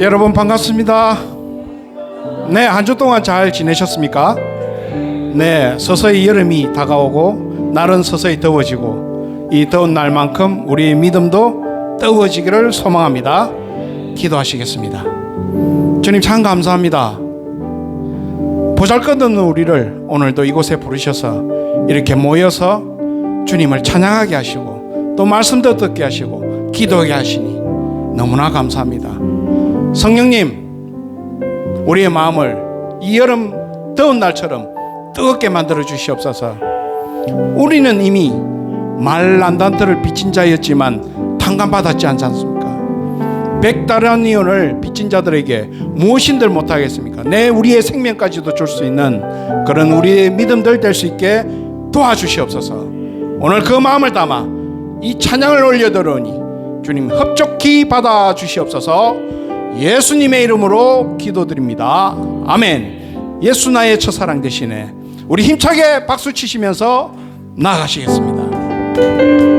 여러분 반갑습니다. 네, 한 주 동안 잘 지내셨습니까? 네, 서서히 여름이 다가오고 날은 서서히 더워지고 이 더운 날만큼 우리의 믿음도 뜨거워지기를 소망합니다. 기도하시겠습니다. 주님 참 감사합니다. 보잘것없는 우리를 오늘도 이곳에 부르셔서 이렇게 모여서 주님을 찬양하게 하시고 또 말씀도 듣게 하시고 기도하게 하시니 너무나 감사합니다. 성령님, 우리의 마음을 이 여름 더운 날처럼 뜨겁게 만들어 주시옵소서. 우리는 이미 말란단트를 빚진 자였지만 탕감받았지 않지 않습니까? 백다라니온을 빚진 자들에게 무엇인들 못하겠습니까? 우리의 생명까지도 줄 수 있는 그런 우리의 믿음들 될 수 있게 도와주시옵소서. 오늘 그 마음을 담아 이 찬양을 올려드리니 주님 흡족히 받아주시옵소서. 예수님의 이름으로 기도드립니다. 아멘. 예수 나의 첫사랑 되시네. 우리 힘차게 박수 치시면서 나아가시겠습니다.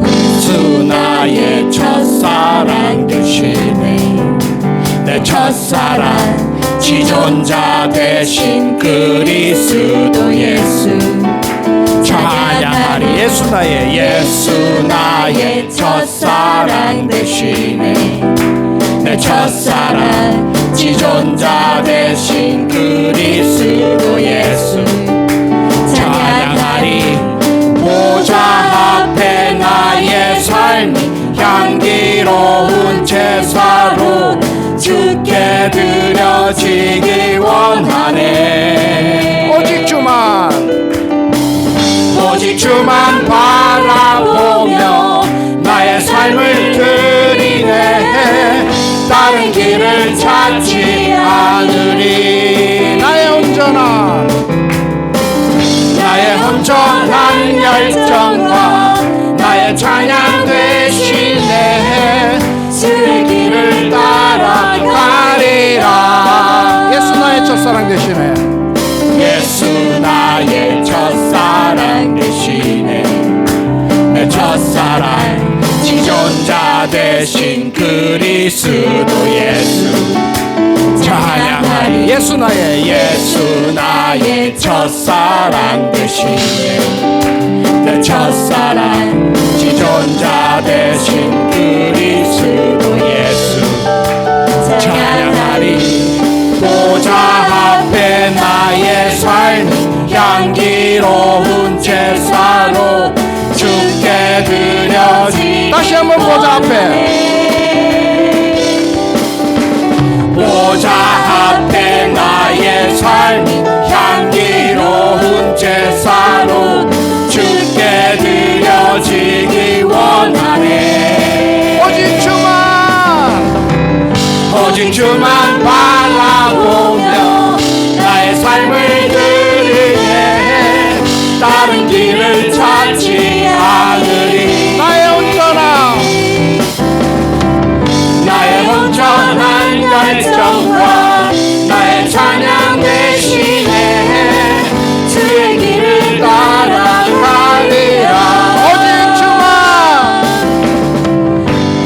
예수 나의 첫사랑 되시네. 내 첫사랑 지존자 되신 그리스도 예수 찬양하리. 예수 나의 첫사랑 되시네. 내 첫사랑 지존자 되신 그리스도 예수 찬양하리. 보좌 앞에 나의 삶이 향기로운 제사로 주께 드려지기 원하네. 오직 주만 바라보며 나의 삶을 드리네. 다른 길을 찾지 않으리. 나의 온전한 열정과 나의 찬양 되시네. 주의 길을 따라가리라. 예수 나의 첫사랑 되시네. 예수 나의 첫사랑 되시네. 내 첫사랑 지존자 되신 그리스도 예수 찬양하리. 예수 나의 첫사랑 되시네. 내 첫사랑 지존자 되신 그리스도 예수 찬양하리. 보좌 앞에 나의 삶 향기로운 제사로 주께 드려지. 다시 한번 보좌 앞에 나의 삶이 향기로운 제사로 주께 드려지기 원하네. 오직 주만 바라보며 나의 삶을 드리네. 다른 길을 찾지 않으리. 나의 온전한 열정과 나의 찬양 대신에 주의 길을 따라가리라.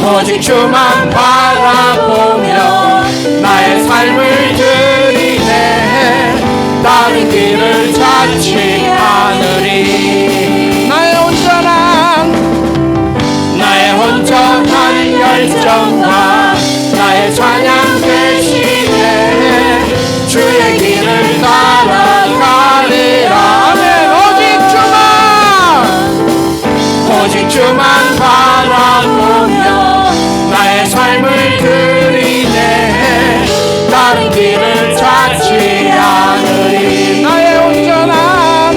오직 주만 바라보며 나의 삶을 드리네. 다른 길을 찾지 않으리. 나의 온전한 열정과 나의 찬양 대신에 주의 길을 따라가리라. 아멘. 오직 주만 바라보며 나의 삶을 드리네. 다른 길을 찾지 않으리. 나의 온전한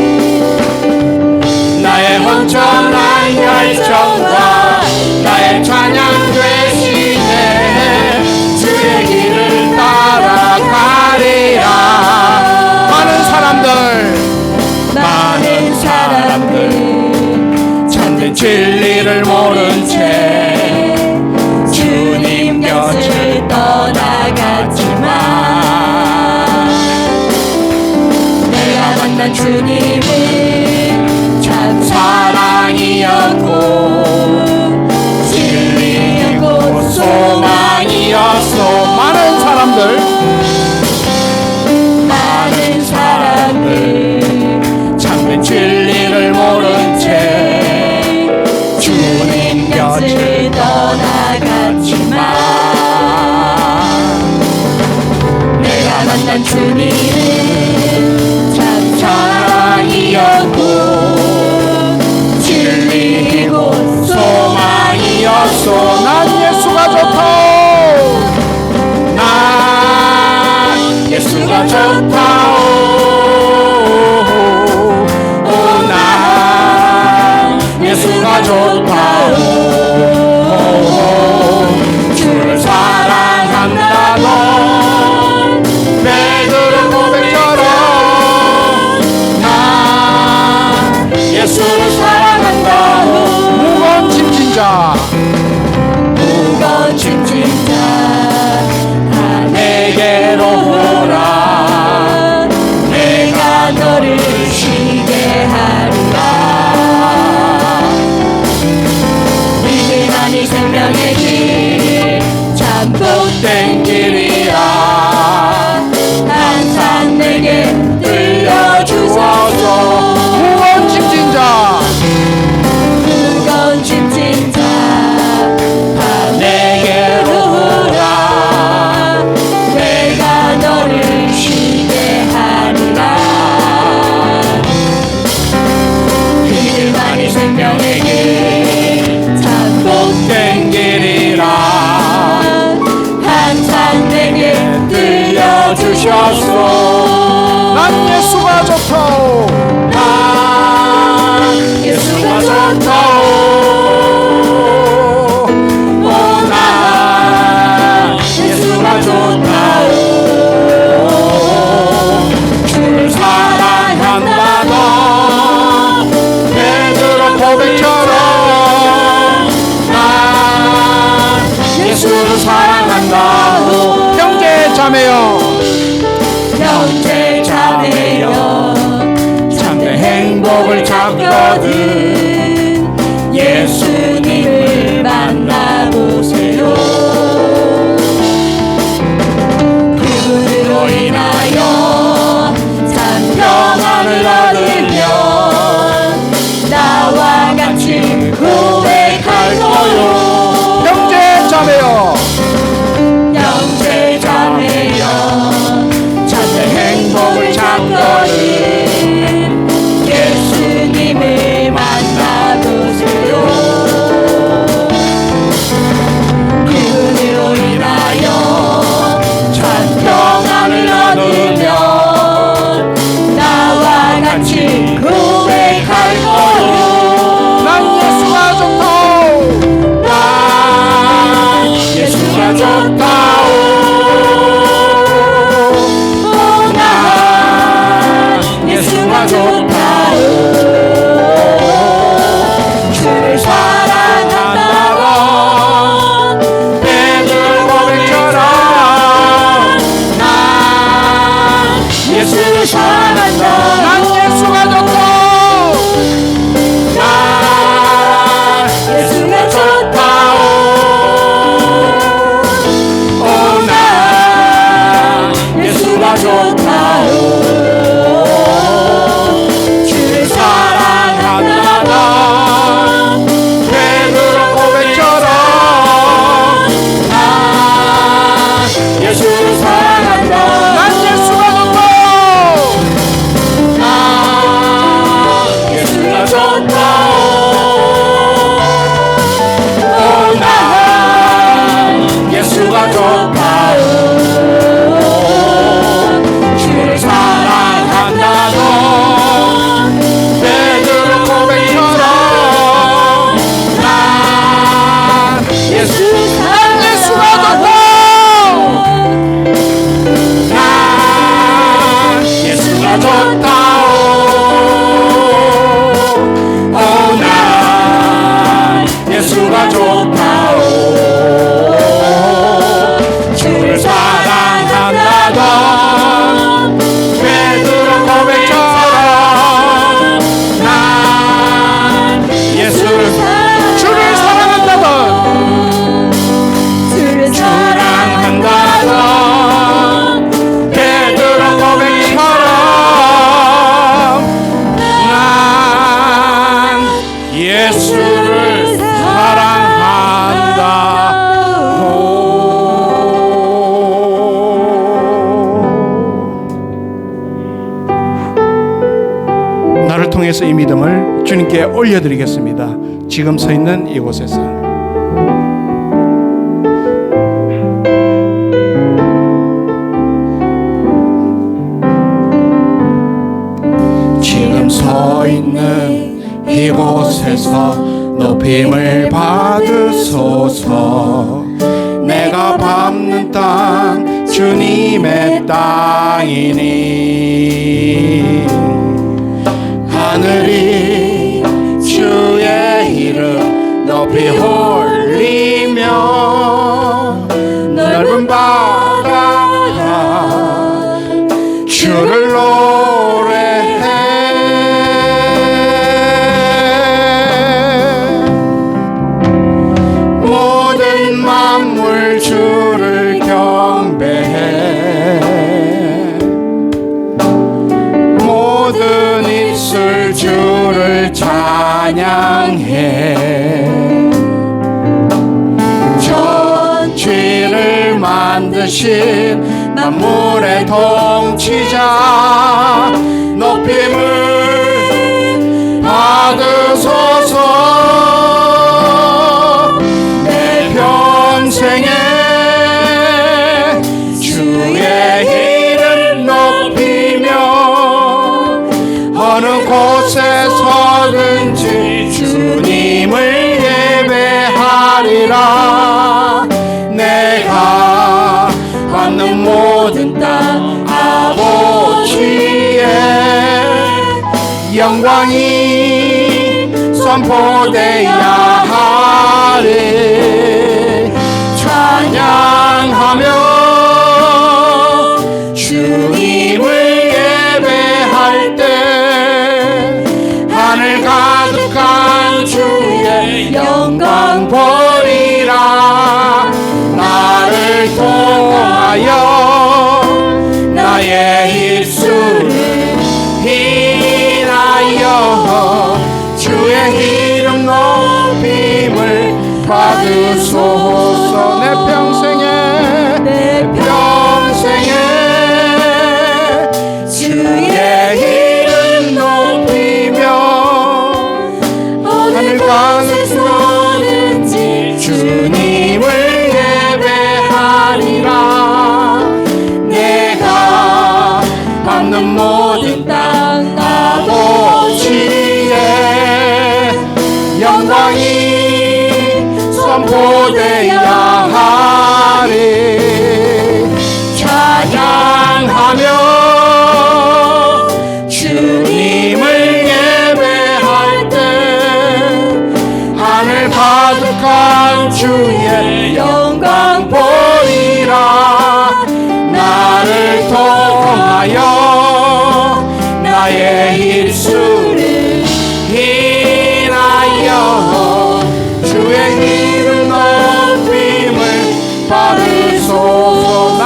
만난 주님은 참 사랑이었고 진리였고 소망이었소. 많은 사람들 참된 진리를 모른 채 주님 곁을 떠나갔지만 내가 만난 주님은 참 사랑이었고 진리이고 소망이었소. 난 예수가 좋다. 난 예수가 좋다오. 난 예수가 좋다오. 주를 사랑한다 넌 베드로 고백처럼 난 예수를 사랑한다. 무거운 짐진 자 무거운 짐진 자 내게로 오라. 내가 너를 쉬게 하리라. 이길 아니 생명의 길 참 복된 길이야. 항상 내게 들려주소서. 무거운 짐진 자 무거운 짐진 자 내게로 오라. 내가 너를 쉬게 하리라. 그 길만이 생명의 길 참 복된 길이라. 항상 내게 들려주셨소. 난 예수가 좋다. 난 예수가 좋다오. 오, 난 예수가 좋다오. 주를 사랑한다 너 베드로 고백처럼 난 예수를 사랑한다. 형제 자매여 형제 자매여 참된 행복을 찾거든 예수님을 만나보세요. 그분으로 인하여 참 평안을 얻으면 나와 같이 고백할 거요. 형제 자매여 형제 자매여 참된 행복을 찾거든 예수님을 만나보세요. 그분으로 인하여 참 평안을 얻으면 나와 같이 고백할 거요. 난 예수가 좋다. 난 예수가 좋다오. 오, 난 예수가 좋다오. 주를 사랑한다고 베드로 고백처럼 난 예수를 사랑한다. 난 예수가 좋다. 난 예수가 좋다오. 오, 난 예수가 좋다오. 주를 사랑한다 넌 베드로 고백처럼 난 예수를 사랑한다. 난 예수가 좋다. 난 예수가 좋다오. 오, 난 예수가 좋다오. 주를 사랑한다 넌 베드로 고백처럼 난 예수가 좋다오. 난 예수가 좋다오. 오, 난 예수가 좋다오. 주를 사랑한다 넌 베드로 고백처럼 통해서 이 믿음을 주님께 올려드리겠습니다. 지금 서 있는 이곳에서 지금 서 있는 이곳에서 높임을 받으소서. 내가 밟는 땅 주님의 땅이니 하늘이 주의 이름 높이 올리며 넓은 바다가 주를 노래해. 모든 만물 주를 경배해. 모든 입술 주를 찬양해. 전지를 만드신 만물의 통치자 높임을 받으소서. 내 평생에 주의 이름 높이며 어느 곳에 서든지 주님을 예배하리라. 내가 받는 모든 땅 아버지의 영광이 선포되어야 하리. 찬양하며 주님을 예배할 때 하늘 가득한 주의 영광 보리라. 나를 통하여 나의 입술을 인하여 주의 이름 높임을 받으소서. 내 평생에 주의 이름 높이며 하늘 가득한 주님을 예배하리라. 내가 받는 모든 땅 아버지의 영광이 선포되어야 하리. 찬양하며 주님을 예배할 때 하늘 가득한 주의 영광 보이라. 나를 통하여 나의 입술을 인하여 주의 이름 높임을 받으소서.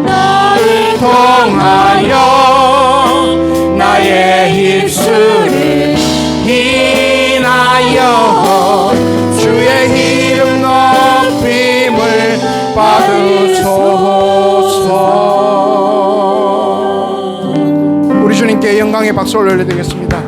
나를 통하여 나의 입술을 인하여 주의 이름 높임을 받으소서. 우리 주님께 영광의 박수를 올려드리겠습니다.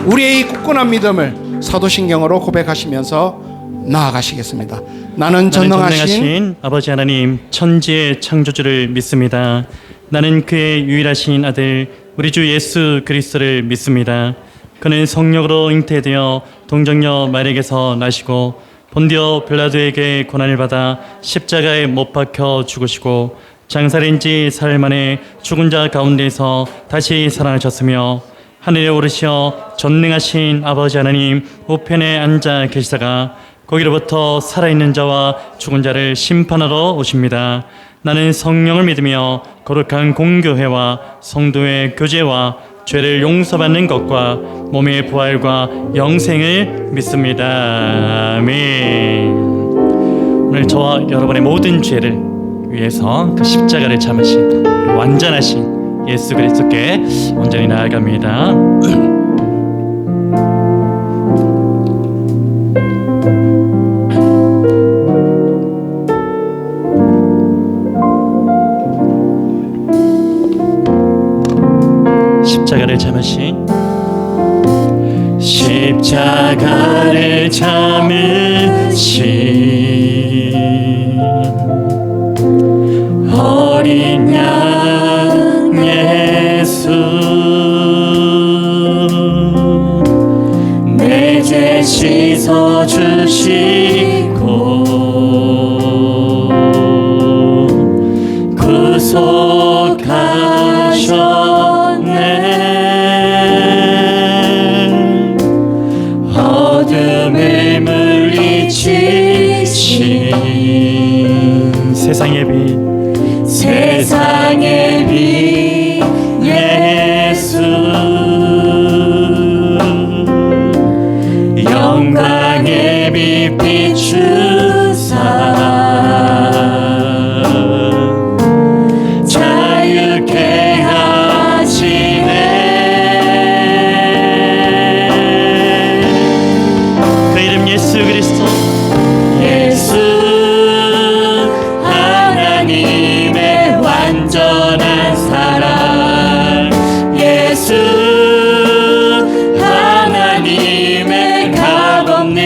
우리의 이 굳건한 믿음을 사도신경으로 고백하시면서 나아가시겠습니다. 나는 전능하신 아버지 하나님 천지의 창조주를 믿습니다. 나는 그의 유일하신 아들 우리 주 예수 그리스도를 믿습니다. 그는 성령으로 잉태되어 동정녀 마리에게서 나시고 본디오 빌라도에게 고난을 받아 십자가에 못 박혀 죽으시고 장사된 지 사흘 만에 죽은 자 가운데서 다시 살아나셨으며 하늘에 오르시어 전능하신 아버지 하나님 우편에 앉아 계시다가 거기로부터 살아있는 자와 죽은 자를 심판하러 오십니다. 나는 성령을 믿으며 거룩한 공교회와 성도의 교제와 죄를 용서받는 것과 몸의 부활과 영생을 믿습니다. 아멘. 오늘 저와 여러분의 모든 죄를 위해서 그 십자가를 참으신 완전하신 예수 그리스도께 온전히 나아갑니다. 십자가를 참으신 십자가를 참으신 어린 양 예수 내 죄 씻어 주시고 구속하셨네 어둠을 물리치신 세상의 빛 세상의 빛 예수 영광의 빛 비추사 자유케 하시네 그 이름 예수 그리스도 예수 하나님의 완전한 사랑 예수 하나님의 값없는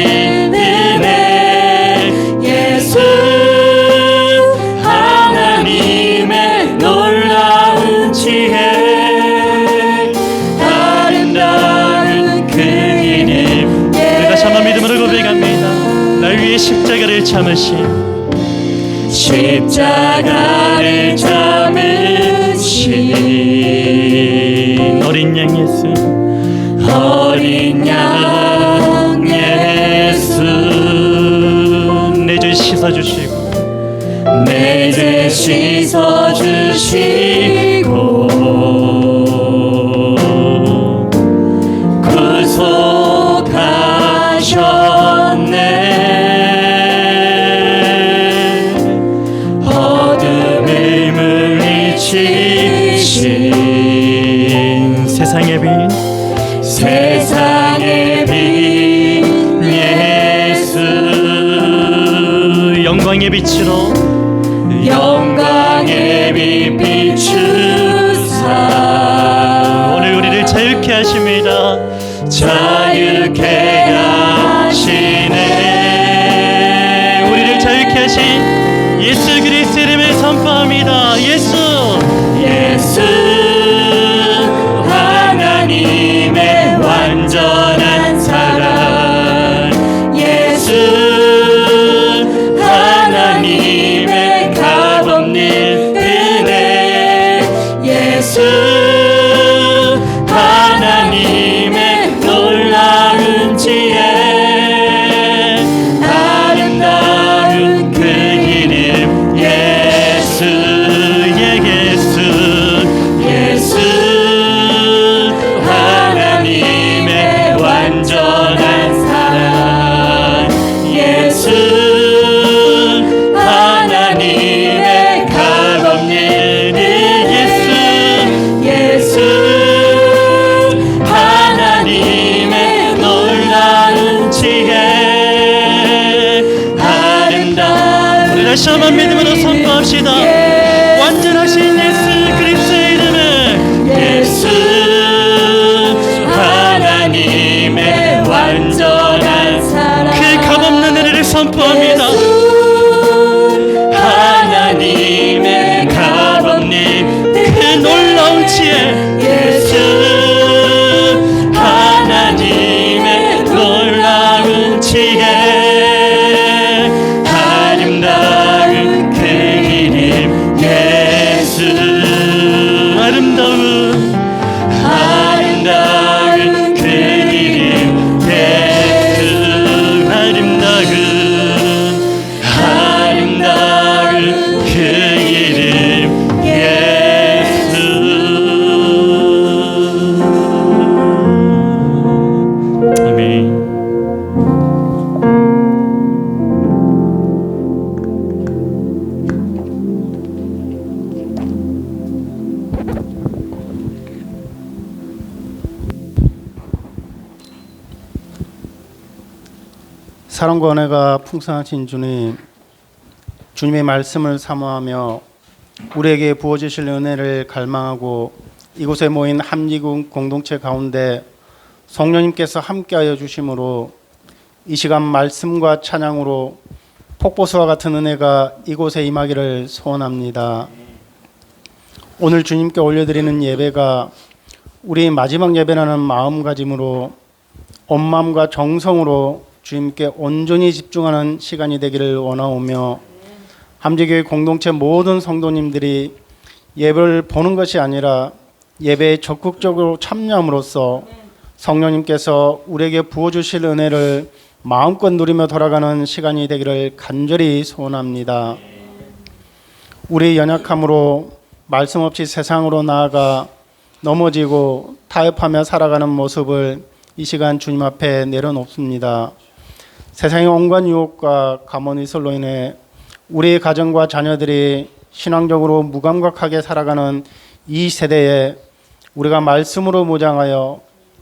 은혜 예수 하나님의 놀라운 지혜 아름다운 그 이름 우리 다시 한번 믿음으로 고백합니다. 날 위해 십자가를 참으신 십자가를 참으신 어린 양 예수 어린 양 예수 내 죄 씻어주시고 내 죄 씻어주시고 구속하셨네 어둠을 물리치신 세상의 빛 세상의 빛 예수 영광의 빛으로 영광의 빛 비추사 오늘 우리를 자유케 하십니다. 자유케 하시네 우리를 자유케 하신 예수 그리스도 이름을 선포합니다. 예수 예수 하나님의 완전한 사랑 예수 하나님의 값없는 은혜 예수 하나님의 놀라운 지혜 아름다운 그 이름 예수의 예수 예수 하나님의 완전한 사랑 예수 하나님의 값없는 예수 예수 하나님의 놀라운 지혜 아름다운 우리 다시 한번 믿음으로 선포합시다. 완전하신 예수 그리스도의 이름은 예수 하나님의 완전한 사랑 그 값없는 은혜를 선포합니다. 하나님의 값없는 그 놀라운 지혜 예수 하나님의 놀라운 지혜 아름다운 그 이름 예수 아름다운 그 이름 예수 아름다운 그 이름 예수 아멘. 사랑과 은혜가 풍성하신 주님, 주님의 말씀을 사모하며 우리에게 부어주실 은혜를 갈망하고 이곳에 모인 함지군 공동체 가운데 성령님께서 함께하여 주심으로 이 시간 말씀과 찬양으로 폭포수와 같은 은혜가 이곳에 임하기를 소원합니다. 오늘 주님께 올려드리는 예배가 우리 마지막 예배라는 마음가짐으로 온 마음과 정성으로 주님께 온전히 집중하는 시간이 되기를 원하오며 함재교회 공동체 모든 성도님들이 예배를 보는 것이 아니라 예배에 적극적으로 참여함으로써 성령님께서 우리에게 부어주실 은혜를 마음껏 누리며 돌아가는 시간이 되기를 간절히 소원합니다. 우리의 연약함으로 말씀 없이 세상으로 나아가 넘어지고 타협하며 살아가는 모습을 이 시간 주님 앞에 내려놓습니다. 세상의 온갖 유혹과 가문이슬로 인해 우리의 가정과 자녀들이 신앙적으로 무감각하게 살아가는 이 세대에 우리가 말씀으로 무장하여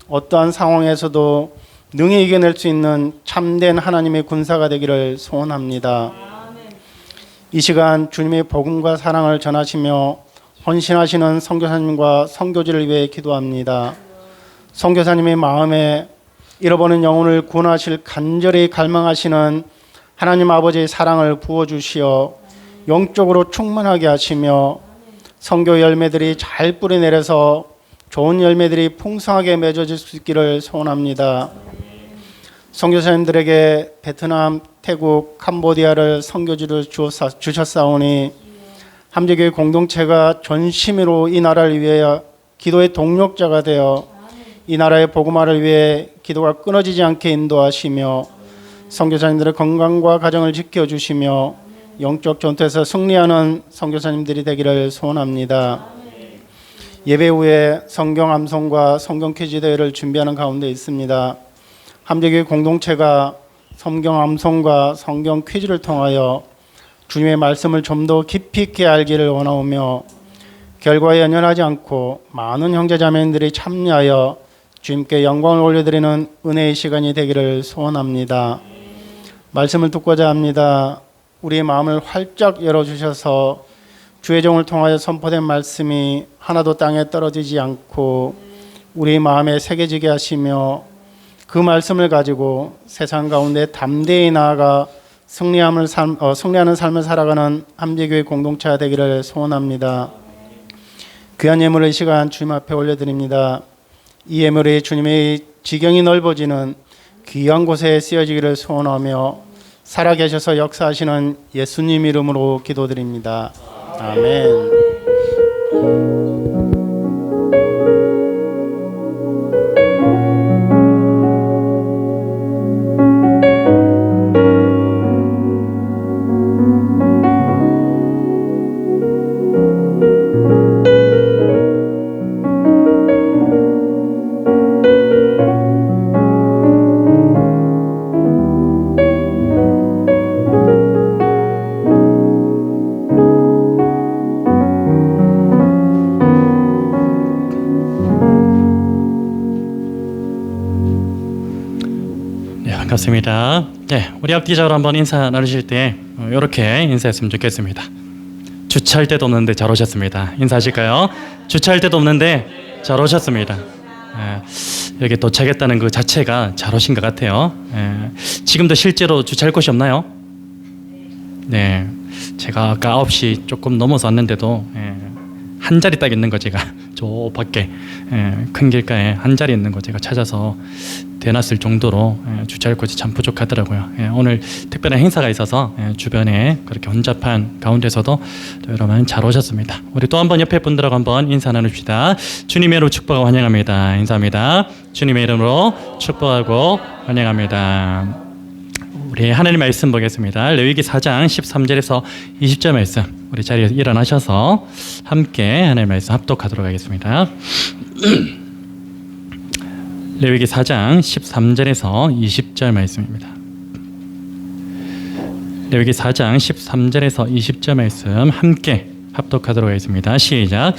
어떠한 상황에서도 능히 이겨낼 수 있는 참된 하나님의 군사가 되기를 소원합니다. 이 시간 주님의 복음과 사랑을 전하시며 헌신하시는 선교사님과 선교지를 위해 기도합니다. 선교사님의 마음에 잃어버린 영혼을 구원하실 간절히 갈망하시는 하나님 아버지의 사랑을 부어주시어 영적으로 충만하게 하시며 선교 열매들이 잘 뿌리내려서 좋은 열매들이 풍성하게 맺어질 수 있기를 소원합니다. 선교사님들에게 베트남, 태국, 캄보디아를 선교지를 주셨사오니 함재교회 공동체가 전심으로 이 나라를 위하여 기도의 동력자가 되어 이 나라의 복음화를 위해 기도가 끊어지지 않게 인도하시며 선교사님들의 건강과 가정을 지켜주시며 영적 전투에서 승리하는 선교사님들이 되기를 소원합니다. 예배 후에 성경 암송과 성경 퀴즈 대회를 준비하는 가운데 있습니다. 함재교회 공동체가 성경 암송과 성경 퀴즈를 통하여 주님의 말씀을 좀 더 깊이 있게 알기를 원하오며 결과에 연연하지 않고 많은 형제자매님들이 참여하여 주님께 영광을 올려드리는 은혜의 시간이 되기를 소원합니다. 말씀을 듣고자 합니다. 우리의 마음을 활짝 열어주셔서 주의 종을 통하여 선포된 말씀이 하나도 땅에 떨어지지 않고 우리 마음에 새겨지게 하시며 그 말씀을 가지고 세상 가운데 담대히 나아가 승리하는 삶을 살아가는 함재교회 공동체가 되기를 소원합니다. 귀한 예물을 이 시간 주님 앞에 올려드립니다. 이 예물이 주님의 지경이 넓어지는 귀한 곳에 쓰여지기를 소원하며 살아계셔서 역사하시는 예수님 이름으로 기도드립니다. 아멘. 반갑습니다. 네, 우리 앞뒤적으로 한번 인사 나누실 때 이렇게 인사했으면 좋겠습니다. 주차할 데도 없는데 잘 오셨습니다. 인사하실까요? 주차할 데도 없는데 잘 오셨습니다. 여기 도착했다는 그 자체가 잘 오신 것 같아요. 지금도 실제로 주차할 곳이 없나요? 네, 제가 아까 9시 조금 넘어서 왔는데도 한 자리 딱 있는 거 제가 저 밖에 큰 길가에 한 자리 있는 거 제가 찾아서 대놨을 정도로 주차할 곳이 참 부족하더라고요. 오늘 특별한 행사가 있어서 주변에 그렇게 혼잡한 가운데서도 여러분 잘 오셨습니다. 우리 또 한 번 옆에 분들하고 한번 인사 나눕시다. 주님의 이름으로 축복하고 환영합니다. 인사합니다. 주님의 이름으로 축복하고 환영합니다. 우리 하나님 말씀 보겠습니다. 레위기 4장 13절에서 20절 말씀, 우리 자리에서 일어나셔서 함께 하나님 말씀 합독하도록 하겠습니다. 레위기 4장 13절에서 20절 말씀입니다. 레위기 4장 13절에서 20절 말씀 함께 합독하도록 하겠습니다. 시작.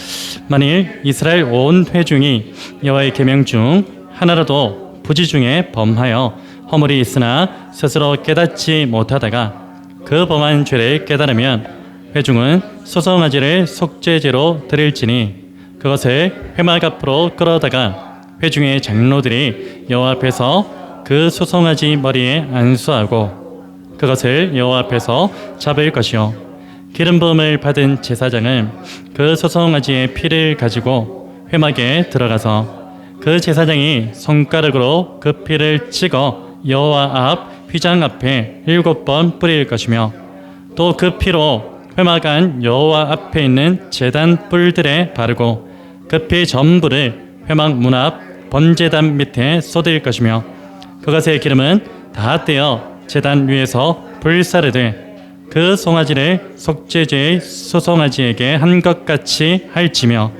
만일 이스라엘 온 회중이 여호와의 계명 중 하나라도 부지 중에 범하여 허물이 있으나 스스로 깨닫지 못하다가 그 범한 죄를 깨달으면 회중은 소송아지를 속죄제로 드릴지니 그것을 회막 앞으로 끌어다가 회중의 장로들이 여호와 앞에서 그 소송아지 머리에 안수하고 그것을 여호와 앞에서 잡을 것이요 기름 부음을 받은 제사장은 그 소송아지의 피를 가지고 회막에 들어가서 그 제사장이 손가락으로 그 피를 찍어 여호와 앞 휘장 앞에 7번 뿌릴 것이며 또 그 피로 회막 안 여호와 앞에 있는 제단 뿔들에 바르고 그 피 전부를 회막 문 앞 번제단 밑에 쏟을 것이며 그것의 기름은 다 떼어 제단 위에서 불사르되 그 송아지를 속죄제의 소송아지에게 한 것 같이 할지며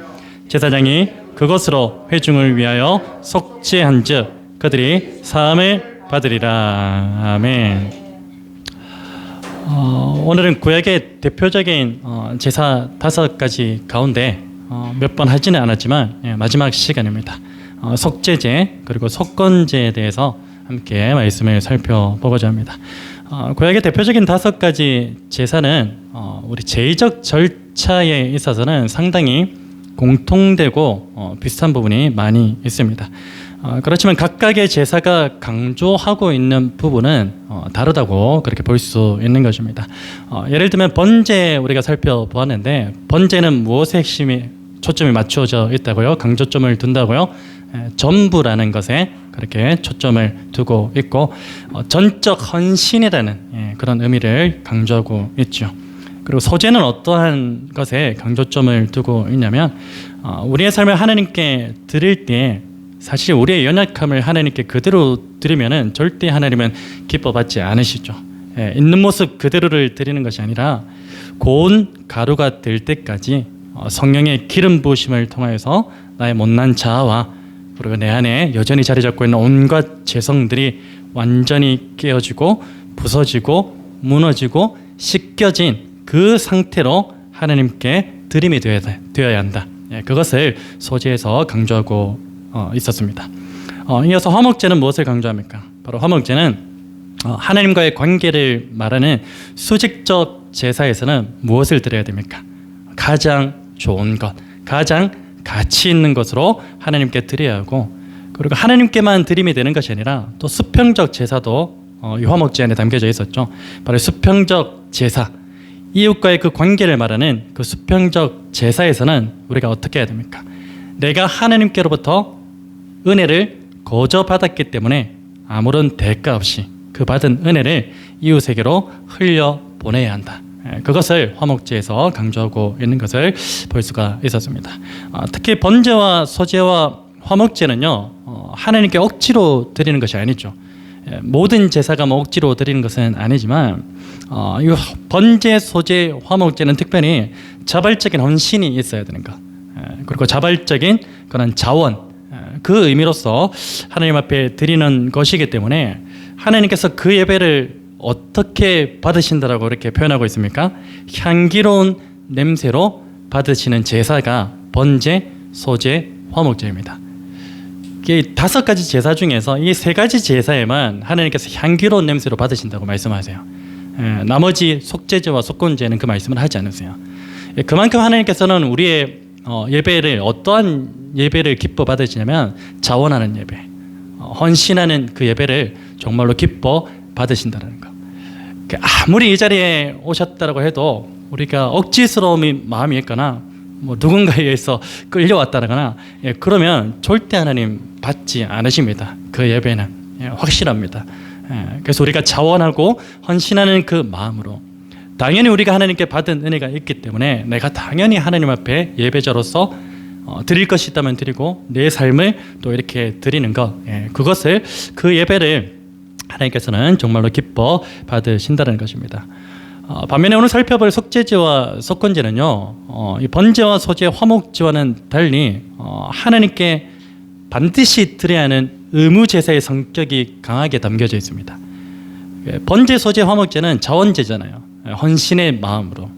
제사장이 그것으로 회중을 위하여 속죄한즉 그들이 사함을 받으리라. 아멘. 오늘은 구약의 대표적인 제사 5가지 가운데 몇 번 하지는 않았지만 마지막 시간입니다. 속죄제 그리고 속건제에 대해서 함께 말씀을 살펴보고자 합니다. 구약의 대표적인 5가지 제사는 우리 제의적 절차에 있어서는 상당히 공통되고 비슷한 부분이 많이 있습니다. 그렇지만 각각의 제사가 강조하고 있는 부분은 다르다고 그렇게 볼 수 있는 것입니다. 예를 들면 번제 우리가 살펴보았는데 번제는 무엇에 초점이 맞추어져 있다고요? 강조점을 둔다고요? 전부라는 것에 그렇게 초점을 두고 있고 전적 헌신이라는 그런 의미를 강조하고 있죠. 그리고 소제는 어떠한 것에 강조점을 두고 있냐면 우리의 삶을 하나님께 드릴 때 사실 우리의 연약함을 하나님께 그대로 드리면은 절대 하나님은 기뻐받지 않으시죠. 있는 모습 그대로를 드리는 것이 아니라 고운 가루가 될 때까지 성령의 기름 부으심을 통하여서 나의 못난 자아와 그리고 내 안에 여전히 자리 잡고 있는 온갖 죄성들이 완전히 깨어지고 부서지고 무너지고 씻겨진 그 상태로 하나님께 드림이 되어야 한다. 그것을 소제에서 강조하고 있었습니다. 이어서 화목제는 무엇을 강조합니까? 바로 화목제는 하나님과의 관계를 말하는 수직적 제사에서는 무엇을 드려야 됩니까? 가장 좋은 것, 가장 가치 있는 것으로 하나님께 드려야 하고 그리고 하나님께만 드림이 되는 것이 아니라 또 수평적 제사도 이 화목제 안에 담겨져 있었죠. 바로 수평적 제사, 이웃과의 그 관계를 말하는 그 수평적 제사에서는 우리가 어떻게 해야 됩니까? 내가 하나님께로부터 은혜를 거저 받았기 때문에 아무런 대가 없이 그 받은 은혜를 이웃에게로 흘려 보내야 한다. 그것을 화목제에서 강조하고 있는 것을 볼 수가 있었습니다. 특히 번제와 소제와 화목제는요 하나님께 억지로 드리는 것이 아니죠. 모든 제사가 억지로 드리는 것은 아니지만 이 번제, 소제, 화목제는 특별히 자발적인 헌신이 있어야 되는 것 그리고 자발적인 그런 자원 그 의미로서 하나님 앞에 드리는 것이기 때문에 하나님께서 그 예배를 어떻게 받으신다라고 이렇게 표현하고 있습니까? 향기로운 냄새로 받으시는 제사가 번제, 소제, 화목제입니다. 이 5가지 제사 중에서 이 3가지 제사에만 하나님께서 향기로운 냄새로 받으신다고 말씀하세요. 나머지 속죄제와 속건제는 그 말씀을 하지 않으세요. 그만큼 하나님께서는 우리의 예배를 어떠한 예배를 기뻐 받으시냐면 자원하는 예배, 헌신하는 그 예배를 정말로 기뻐 받으신다는 거. 아무리 이 자리에 오셨다라고 해도 우리가 억지스러운 마음이 있거나 뭐 누군가에 의해서 끌려왔다거나 그러면 절대 하나님 받지 않으십니다. 그 예배는 확실합니다. 그래서 우리가 자원하고 헌신하는 그 마음으로 당연히 우리가 하나님께 받은 은혜가 있기 때문에 내가 당연히 하나님 앞에 예배자로서 드릴 것이 있다면 드리고 내 삶을 또 이렇게 드리는 것 그것을 그 예배를 하나님께서는 정말로 기뻐 받으신다는 것입니다. 반면에 오늘 살펴볼 속죄제와 속건제는요 이 번제와 소제, 화목제와는 달리 하나님께 반드시 드려야 하는 의무 제사의 성격이 강하게 담겨져 있습니다. 번제, 소제, 화목제는 자원제잖아요. 헌신의 마음으로.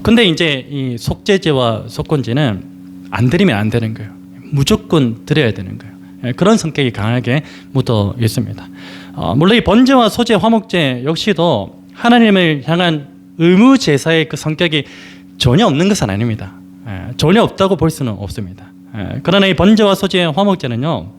근데 이제 이 속죄제와 속건제는 안 드리면 안 되는 거예요. 무조건 드려야 되는 거예요. 그런 성격이 강하게 묻어 있습니다. 물론 이 번제와 소제, 화목제 역시도 하나님을 향한 의무 제사의 그 성격이 전혀 없는 것은 아닙니다. 전혀 없다고 볼 수는 없습니다. 그러나 이 번제와 소제, 화목제는요,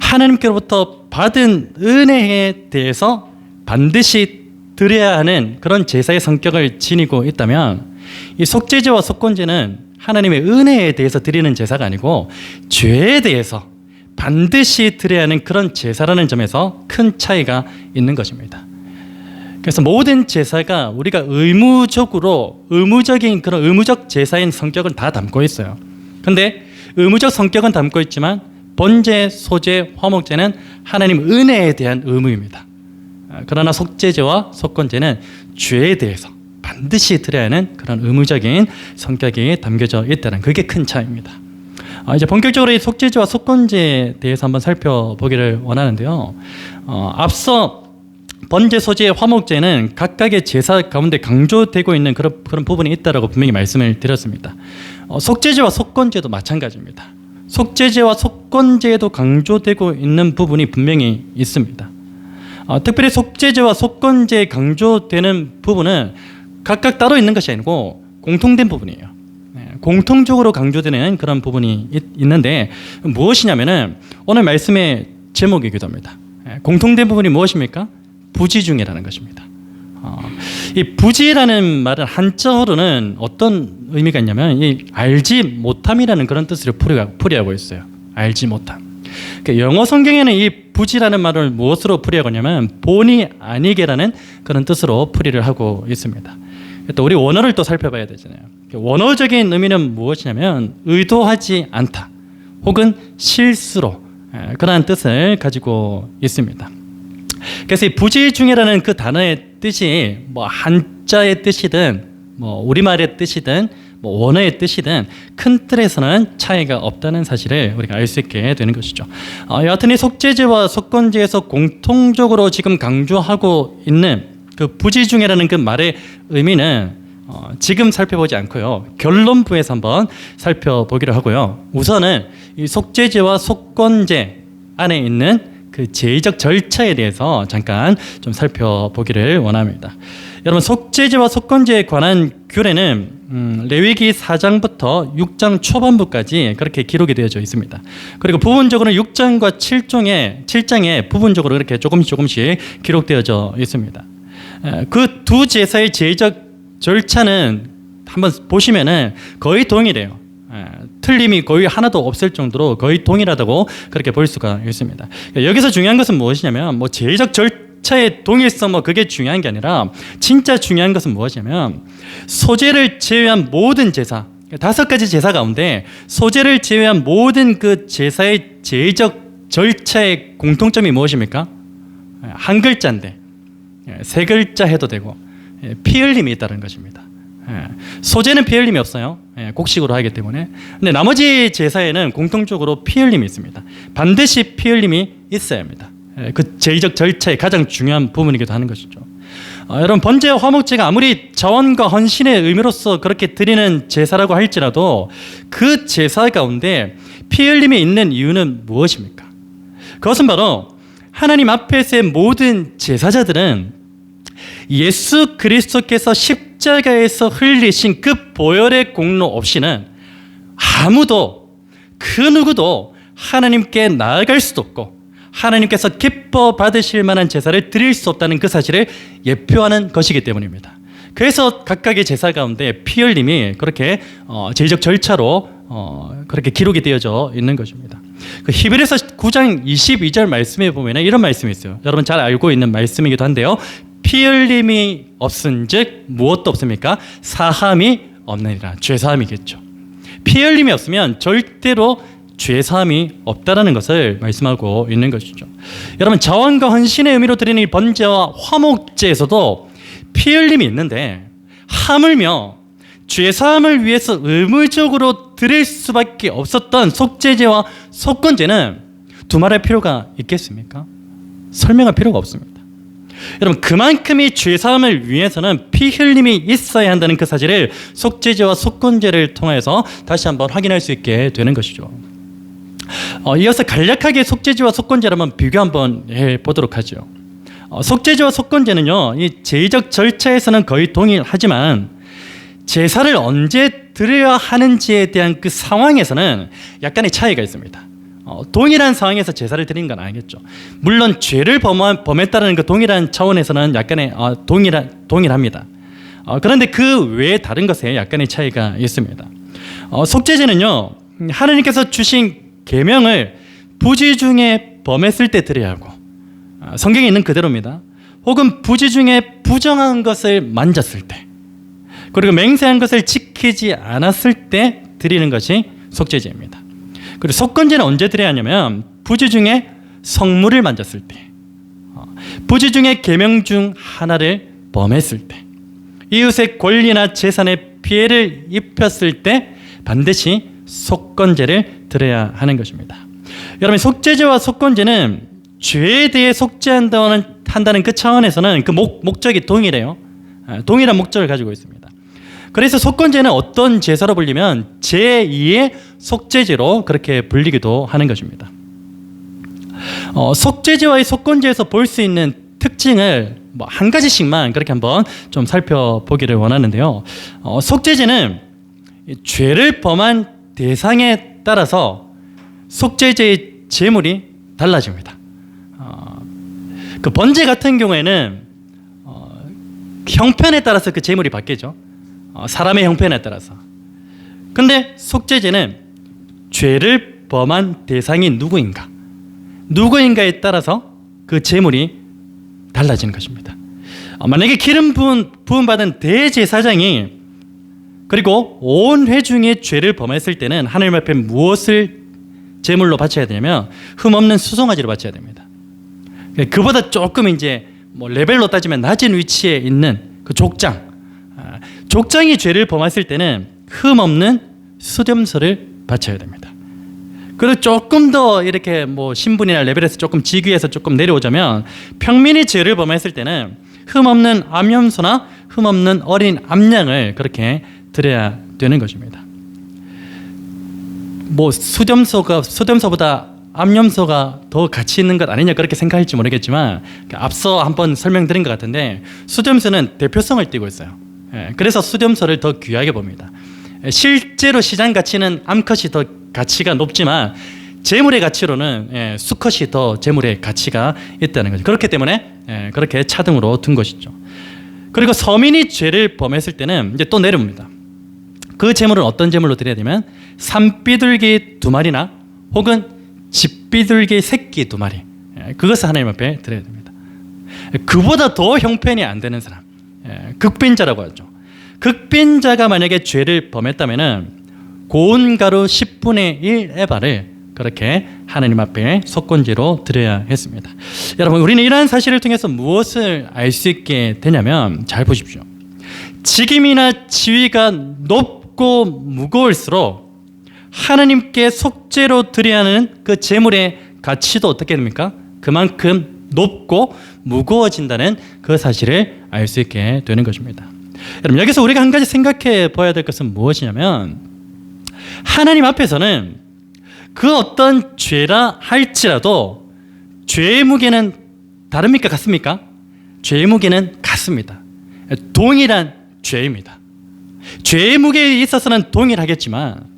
하나님께로부터 받은 은혜에 대해서 반드시 드려야 하는 그런 제사의 성격을 지니고 있다면, 이 속죄제와 속건제는 하나님의 은혜에 대해서 드리는 제사가 아니고 죄에 대해서 반드시 드려야 하는 그런 제사라는 점에서 큰 차이가 있는 것입니다. 그래서 모든 제사가 우리가 의무적인 그런 의무적 제사인 성격을 다 담고 있어요. 근데 의무적 성격은 담고 있지만 번제, 소제, 화목제는 하나님 은혜에 대한 의무입니다. 그러나 속죄제와 속건제는 죄에 대해서 반드시 드려야 하는 그런 의무적인 성격이 담겨져 있다는, 그게 큰 차이입니다. 이제 본격적으로 이 속죄제와 속건제에 대해서 한번 살펴보기를 원하는데요. 앞서 번제, 소제, 화목제는 각각의 제사 가운데 강조되고 있는 그런 부분이 있다라고 분명히 말씀을 드렸습니다. 속죄제와 속건제도 마찬가지입니다. 속죄제와 속건제에도 강조되고 있는 부분이 분명히 있습니다. 특별히 속죄제와 속건제에 강조되는 부분은 각각 따로 있는 것이 아니고 공통된 부분이에요. 공통적으로 강조되는 그런 부분이 있는데 무엇이냐면은 오늘 말씀의 제목이기도 합니다. 공통된 부분이 무엇입니까? 부지중예라는 것입니다. 이 부지라는 말은 한자어로는 어떤 의미가 있냐면 이 알지 못함이라는 그런 뜻을 풀이하고 있어요. 알지 못함. 그러니까 영어 성경에는 이 부지라는 말을 무엇으로 풀이하고 있냐면 본의 아니게라는 그런 뜻으로 풀이를 하고 있습니다. 또 우리 원어를 또 살펴봐야 되잖아요. 원어적인 의미는 무엇이냐면 의도하지 않다 혹은 실수로, 그러한 뜻을 가지고 있습니다. 그래서 이 부지중예라는 그 단어의 뜻이 뭐 한자의 뜻이든 뭐 우리말의 뜻이든 뭐 원어의 뜻이든 큰 틀에서는 차이가 없다는 사실을 우리가 알 수 있게 되는 것이죠. 여하튼 이 속죄제와 속건제에서 공통적으로 지금 강조하고 있는 그 부지중예라는 그 말의 의미는 지금 살펴보지 않고요, 결론부에서 한번 살펴보기로 하고요. 우선은 이 속죄제와 속건제 안에 있는 그 제의적 절차에 대해서 잠깐 좀 살펴보기를 원합니다. 여러분, 속죄제와 속건제에 관한 규례는 레위기 4장부터 6장 초반부까지 그렇게 기록이 되어져 있습니다. 그리고 부분적으로 6장과 7장에 부분적으로 이렇게 조금씩 기록되어져 있습니다. 그 두 제사의 제의적 절차는 한번 보시면은 거의 동일해요. 틀림이 거의 하나도 없을 정도로 거의 동일하다고 그렇게 볼 수가 있습니다. 여기서 중요한 것은 무엇이냐면 뭐 제의적 절차의 동일성 그게 중요한 게 아니라 진짜 중요한 것은 무엇이냐면 소제를 제외한 모든 제사, 5가지 제사 가운데 소제를 제외한 모든 그 제사의 제의적 절차의 공통점이 무엇입니까? 한 글자인데 3글자 해도 되고 피 흘림이 있다는 것입니다. 소제는 피 흘림이 없어요. 곡식으로 하기 때문에. 근데 나머지 제사에는 공통적으로 피 흘림이 있습니다. 반드시 피 흘림이 있어야 합니다. 그 제의적 절차의 가장 중요한 부분이기도 하는 것이죠. 여러분, 번제와 화목제가 아무리 자원과 헌신의 의미로서 그렇게 드리는 제사라고 할지라도 그 제사 가운데 피 흘림이 있는 이유는 무엇입니까? 그것은 바로 하나님 앞에서의 모든 제사자들은 예수 그리스도께서 십자가에서 흘리신 그 보혈의 공로 없이는 아무도 그 누구도 하나님께 나아갈 수도 없고 하나님께서 기뻐 받으실 만한 제사를 드릴 수 없다는 그 사실을 예표하는 것이기 때문입니다. 그래서 각각의 제사 가운데 피 흘림이 그렇게 제의적 절차로 그렇게 기록이 되어져 있는 것입니다. 그 히브리서 9장 22절 말씀에 보면 이런 말씀이 있어요. 여러분 잘 알고 있는 말씀이기도 한데요. 피 흘림이 없은즉 무엇도 없습니까? 사함이 없느니라. 죄사함이겠죠. 피 흘림이 없으면 절대로 죄사함이 없다라는 것을 말씀하고 있는 것이죠. 여러분, 자원과 헌신의 의미로 드리는 이 번제와 화목제에서도 피 흘림이 있는데 하물며 죄사함을 위해서 의무적으로 드릴 수밖에 없었던 속죄제와 속건제는 두말할 필요가 있겠습니까? 설명할 필요가 없습니다. 여러분, 그만큼이 죄사함을 위해서는 피 흘림이 있어야 한다는 그 사실을 속죄제와 속건제를 통해서 다시 한번 확인할 수 있게 되는 것이죠. 이어서 간략하게 속죄제와 속건제를 한번 비교 한번 해보도록 하죠. 속죄제와 속건제는요, 이 제의적 절차에서는 거의 동일하지만 제사를 언제 드려야 하는지에 대한 그 상황에서는 약간의 차이가 있습니다. 동일한 상황에서 제사를 드리는 건 아니겠죠. 물론 죄를 범했다는 그 동일한 차원에서는 약간의 동일합니다. 그런데 그 외에 다른 것에 약간의 차이가 있습니다. 속죄제는요, 하나님께서 주신 계명을 부지 중에 범했을 때 드려야 하고, 성경에 있는 그대로입니다. 혹은 부지 중에 부정한 것을 만졌을 때, 그리고 맹세한 것을 지키지 않았을 때 드리는 것이 속죄제입니다. 그리고 속건제는 언제 드려야 하냐면 부지 중에 성물을 만졌을 때, 부지 중에 계명 중 하나를 범했을 때, 이웃의 권리나 재산에 피해를 입혔을 때 반드시 속건제를 드려야 하는 것입니다. 여러분, 속죄제와 속건제는 죄에 대해 속죄한다는 그 차원에서는 그 목적이 동일해요. 동일한 목적을 가지고 있습니다. 그래서 속건제는 어떤 제사로 불리면 제2의 속죄제로 그렇게 불리기도 하는 것입니다. 속죄제와 속건제에서 볼 수 있는 특징을 한 가지씩만 그렇게 한번 좀 살펴보기를 원하는데요. 속죄제는 죄를 범한 대상에 따라서 속죄제의 제물이 달라집니다. 그 번제 같은 경우에는 형편에 따라서 그 제물이 바뀌죠. 사람의 형편에 따라서. 근데 속죄제는 죄를 범한 대상이 누구인가에 따라서 그 제물이 달라지는 것입니다. 만약에 기름 부음 받은 대제사장이 그리고 온 회중의 죄를 범했을 때는 하나님 앞에 무엇을 제물로 바쳐야 되냐면 흠없는 수송아지로 바쳐야 됩니다. 그보다 조금 이제 레벨로 따지면 낮은 위치에 있는 그 족장이 죄를 범했을 때는 흠없는 수렴소를 바쳐야 됩니다. 그리고 조금 더 이렇게 신분이나 레벨에서 조금 직위에서 조금 내려오자면 평민이 죄를 범했을 때는 흠없는 암염소나 흠없는 어린 암양을 그렇게 드려야 되는 것입니다. 수렴소보다 암염소가 더 가치 있는 것 아니냐 그렇게 생각할지 모르겠지만 앞서 한번 설명드린 것 같은데 수렴소는 대표성을 띠고 있어요. 그래서 수렴소를 더 귀하게 봅니다. 실제로 시장 가치는 암컷이 더 가치가 높지만 재물의 가치로는 수컷이 더 재물의 가치가 있다는 거죠. 그렇기 때문에 그렇게 차등으로 둔 것이죠. 그리고 서민이 죄를 범했을 때는 이제 또 내려옵니다. 그 재물은 어떤 재물로 드려야 되면 산비둘기 2마리나 혹은 집비둘기 새끼 2마리, 그것을 하나님 앞에 드려야 됩니다. 그보다 더 형편이 안 되는 사람, 극빈자라고 하죠. 극빈자가 만약에 죄를 범했다면은 고운 가루 10분의 1 에바를 그렇게 하나님 앞에 속건제로 드려야 했습니다. 여러분, 우리는 이러한 사실을 통해서 무엇을 알 수 있게 되냐면 잘 보십시오. 직임이나 지위가 높고 무거울수록 하나님께 속죄로 드려야 하는 그 제물의 가치도 어떻게 됩니까? 그만큼 높고 무거워진다는 그 사실을 알 수 있게 되는 것입니다. 여러분, 여기서 우리가 한 가지 생각해 봐야 될 것은 무엇이냐면 하나님 앞에서는 그 어떤 죄라 할지라도 죄의 무게는 다릅니까? 같습니까? 죄의 무게는 같습니다. 동일한 죄입니다. 죄의 무게에 있어서는 동일하겠지만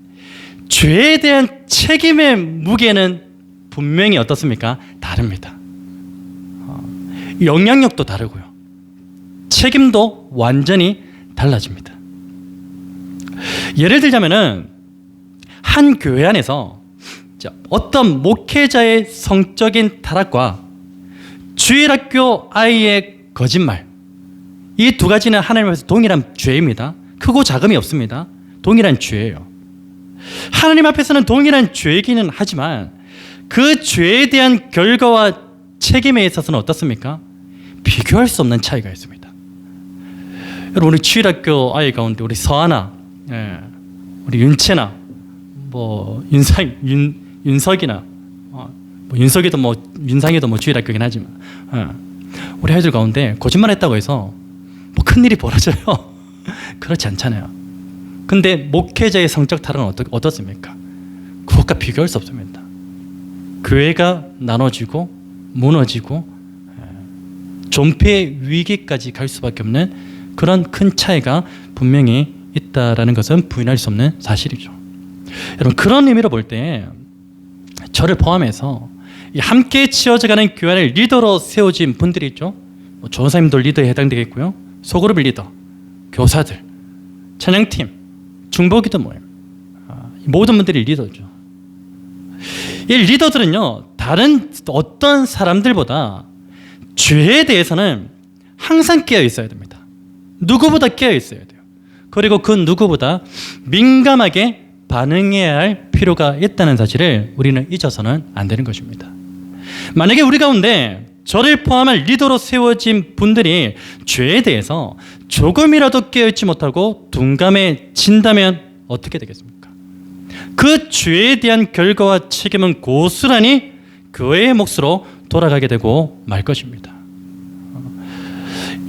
죄에 대한 책임의 무게는 분명히 어떻습니까? 다릅니다. 영향력도 다르고요. 책임도 완전히 달라집니다. 예를 들자면은 한 교회 안에서 어떤 목회자의 성적인 타락과 주일학교 아이의 거짓말, 이 두 가지는 하나님 앞에서 동일한 죄입니다. 크고 작음이 없습니다. 동일한 죄예요. 하나님 앞에서는 동일한 죄이기는 하지만 그 죄에 대한 결과와 책임에 있어서는 어떻습니까? 비교할 수 없는 차이가 있습니다. 여러분, 우리 주일학교 아이 가운데 우리 서하나, 우리 윤채나, 윤석이나, 윤석이도 윤상이도 주일학교긴 하지만, 우리 아이들 가운데 거짓말했다고 해서 큰일이 벌어져요? 그렇지 않잖아요. 근데 목회자의 성적 타락은 어떻습니까? 그것과 비교할 수 없습니다. 교회가 나눠지고 무너지고 존폐의 위기까지 갈 수밖에 없는 그런 큰 차이가 분명히 있다라는 것은 부인할 수 없는 사실이죠. 여러분, 그런 의미로 볼 때 저를 포함해서 이 함께 지어져가는 교회 안에 리더로 세워진 분들이 있죠. 뭐 조사님도 리더에 해당되겠고요. 소그룹 리더, 교사들, 찬양팀, 중보기도 모임, 모든 분들이 리더죠. 이 리더들은요, 다른 어떤 사람들보다 죄에 대해서는 항상 깨어 있어야 됩니다. 누구보다 깨어 있어야 돼요. 그리고 그 누구보다 민감하게 반응해야 할 필요가 있다는 사실을 우리는 잊어서는 안 되는 것입니다. 만약에 우리 가운데 저를 포함한 리더로 세워진 분들이 죄에 대해서 조금이라도 깨어있지 못하고 둔감해진다면 어떻게 되겠습니까? 그 죄에 대한 결과와 책임은 고스란히 그의 몫으로 돌아가게 되고 말 것입니다.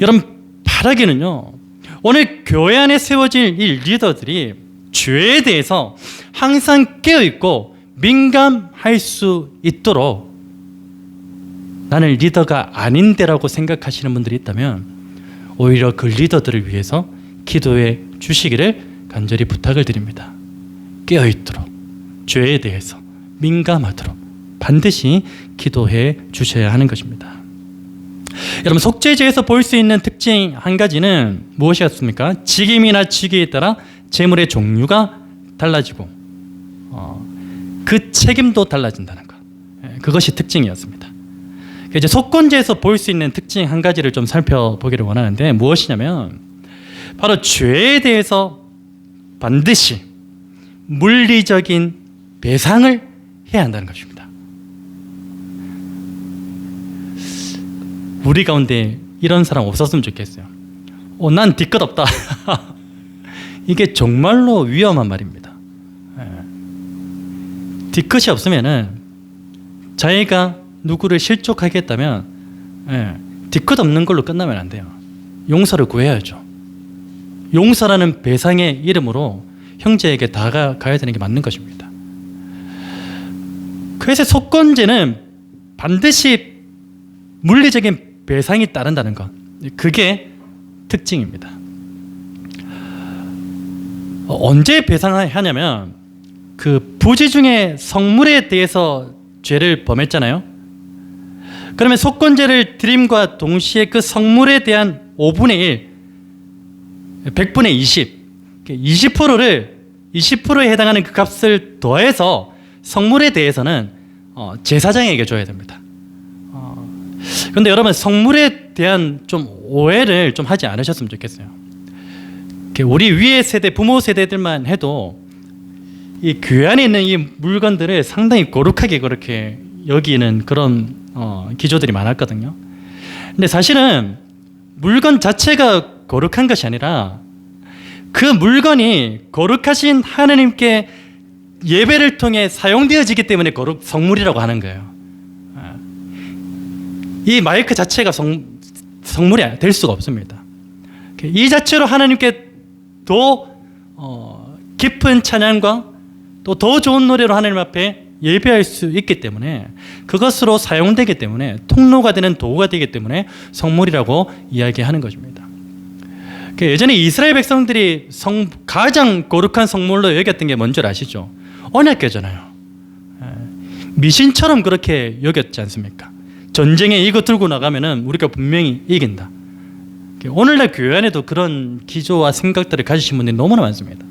여러분, 바라기는요, 오늘 교회 안에 세워질 이 리더들이 죄에 대해서 항상 깨어있고 민감할 수 있도록 나는 리더가 아닌데라고 생각하시는 분들이 있다면 오히려 그 리더들을 위해서 기도해 주시기를 간절히 부탁을 드립니다. 깨어있도록, 죄에 대해서 민감하도록 반드시 기도해 주셔야 하는 것입니다. 여러분, 속죄제에서 볼 수 있는 특징 한 가지는 무엇이었습니까? 직임이나 직위에 따라 재물의 종류가 달라지고 그 책임도 달라진다는 것, 그것이 특징이었습니다. 이제 속건제에서 볼 수 있는 특징 한 가지를 좀 살펴보기를 원하는데 무엇이냐면 바로 죄에 대해서 반드시 물리적인 배상을 해야 한다는 것입니다. 우리 가운데 이런 사람 없었으면 좋겠어요. 난 뒤끝 없다. 이게 정말로 위험한 말입니다. 뒤끝이 없으면은 자기가 누구를 실족하겠다면 뒤끝 없는 걸로 끝나면 안 돼요. 용서를 구해야죠. 용서라는 배상의 이름으로 형제에게 다가가야 되는 게 맞는 것입니다. 그래서 속건제는 반드시 물리적인 배상이 따른다는 것, 그게 특징입니다. 언제 배상하냐면 그 부지 중에 성물에 대해서 죄를 범했잖아요. 그러면 속건제를 드림과 동시에 그 성물에 대한 5분의 1, 100분의 20, 20%에 해당하는 그 값을 더해서 성물에 대해서는 제사장에게 줘야 됩니다. 그런데 여러분, 성물에 대한 좀 오해를 좀 하지 않으셨으면 좋겠어요. 우리 위의 세대, 부모 세대들만 해도 이 교회 안에 있는 이 물건들을 상당히 거룩하게 그렇게 여기는 그런 기조들이 많았거든요. 근데 사실은 물건 자체가 거룩한 것이 아니라 그 물건이 거룩하신 하나님께 예배를 통해 사용되어지기 때문에 성물이라고 하는 거예요. 이 마이크 자체가 성물이 될 수가 없습니다. 이 자체로 하나님께 더 깊은 찬양과 또 더 좋은 노래로 하나님 앞에 예배할 수 있기 때문에, 그것으로 사용되기 때문에, 통로가 되는 도구가 되기 때문에 성물이라고 이야기하는 것입니다. 예전에 이스라엘 백성들이 가장 거룩한 성물로 여겼던 게 뭔지 아시죠? 언약궤잖아요. 미신처럼 그렇게 여겼지 않습니까? 전쟁에 이거 들고 나가면은 우리가 분명히 이긴다. 오늘날 교회 안에도 그런 기조와 생각들을 가지신 분들이 너무나 많습니다.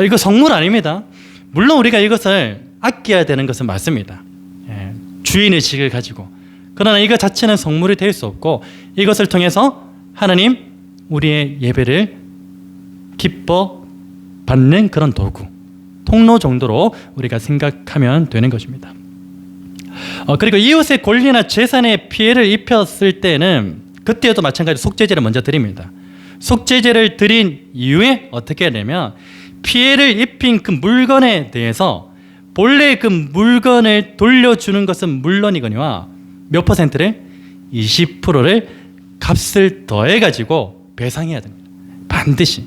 이거 성물 아닙니다. 물론 우리가 이것을 아껴야 되는 것은 맞습니다. 주인의식을 가지고. 그러나 이것 자체는 성물이 될 수 없고, 이것을 통해서 하나님 우리의 예배를 기뻐 받는 그런 도구, 통로 정도로 우리가 생각하면 되는 것입니다. 그리고 이웃의 권리나 재산에 피해를 입혔을 때는 그때도 마찬가지로 속죄제를 먼저 드립니다. 속죄제를 드린 이후에 어떻게 해야 되냐면 피해를 입힌 그 물건에 대해서 본래 그 물건을 돌려주는 것은 물론이거니와 몇 %를? 20%를 값을 더해가지고 배상해야 됩니다. 반드시.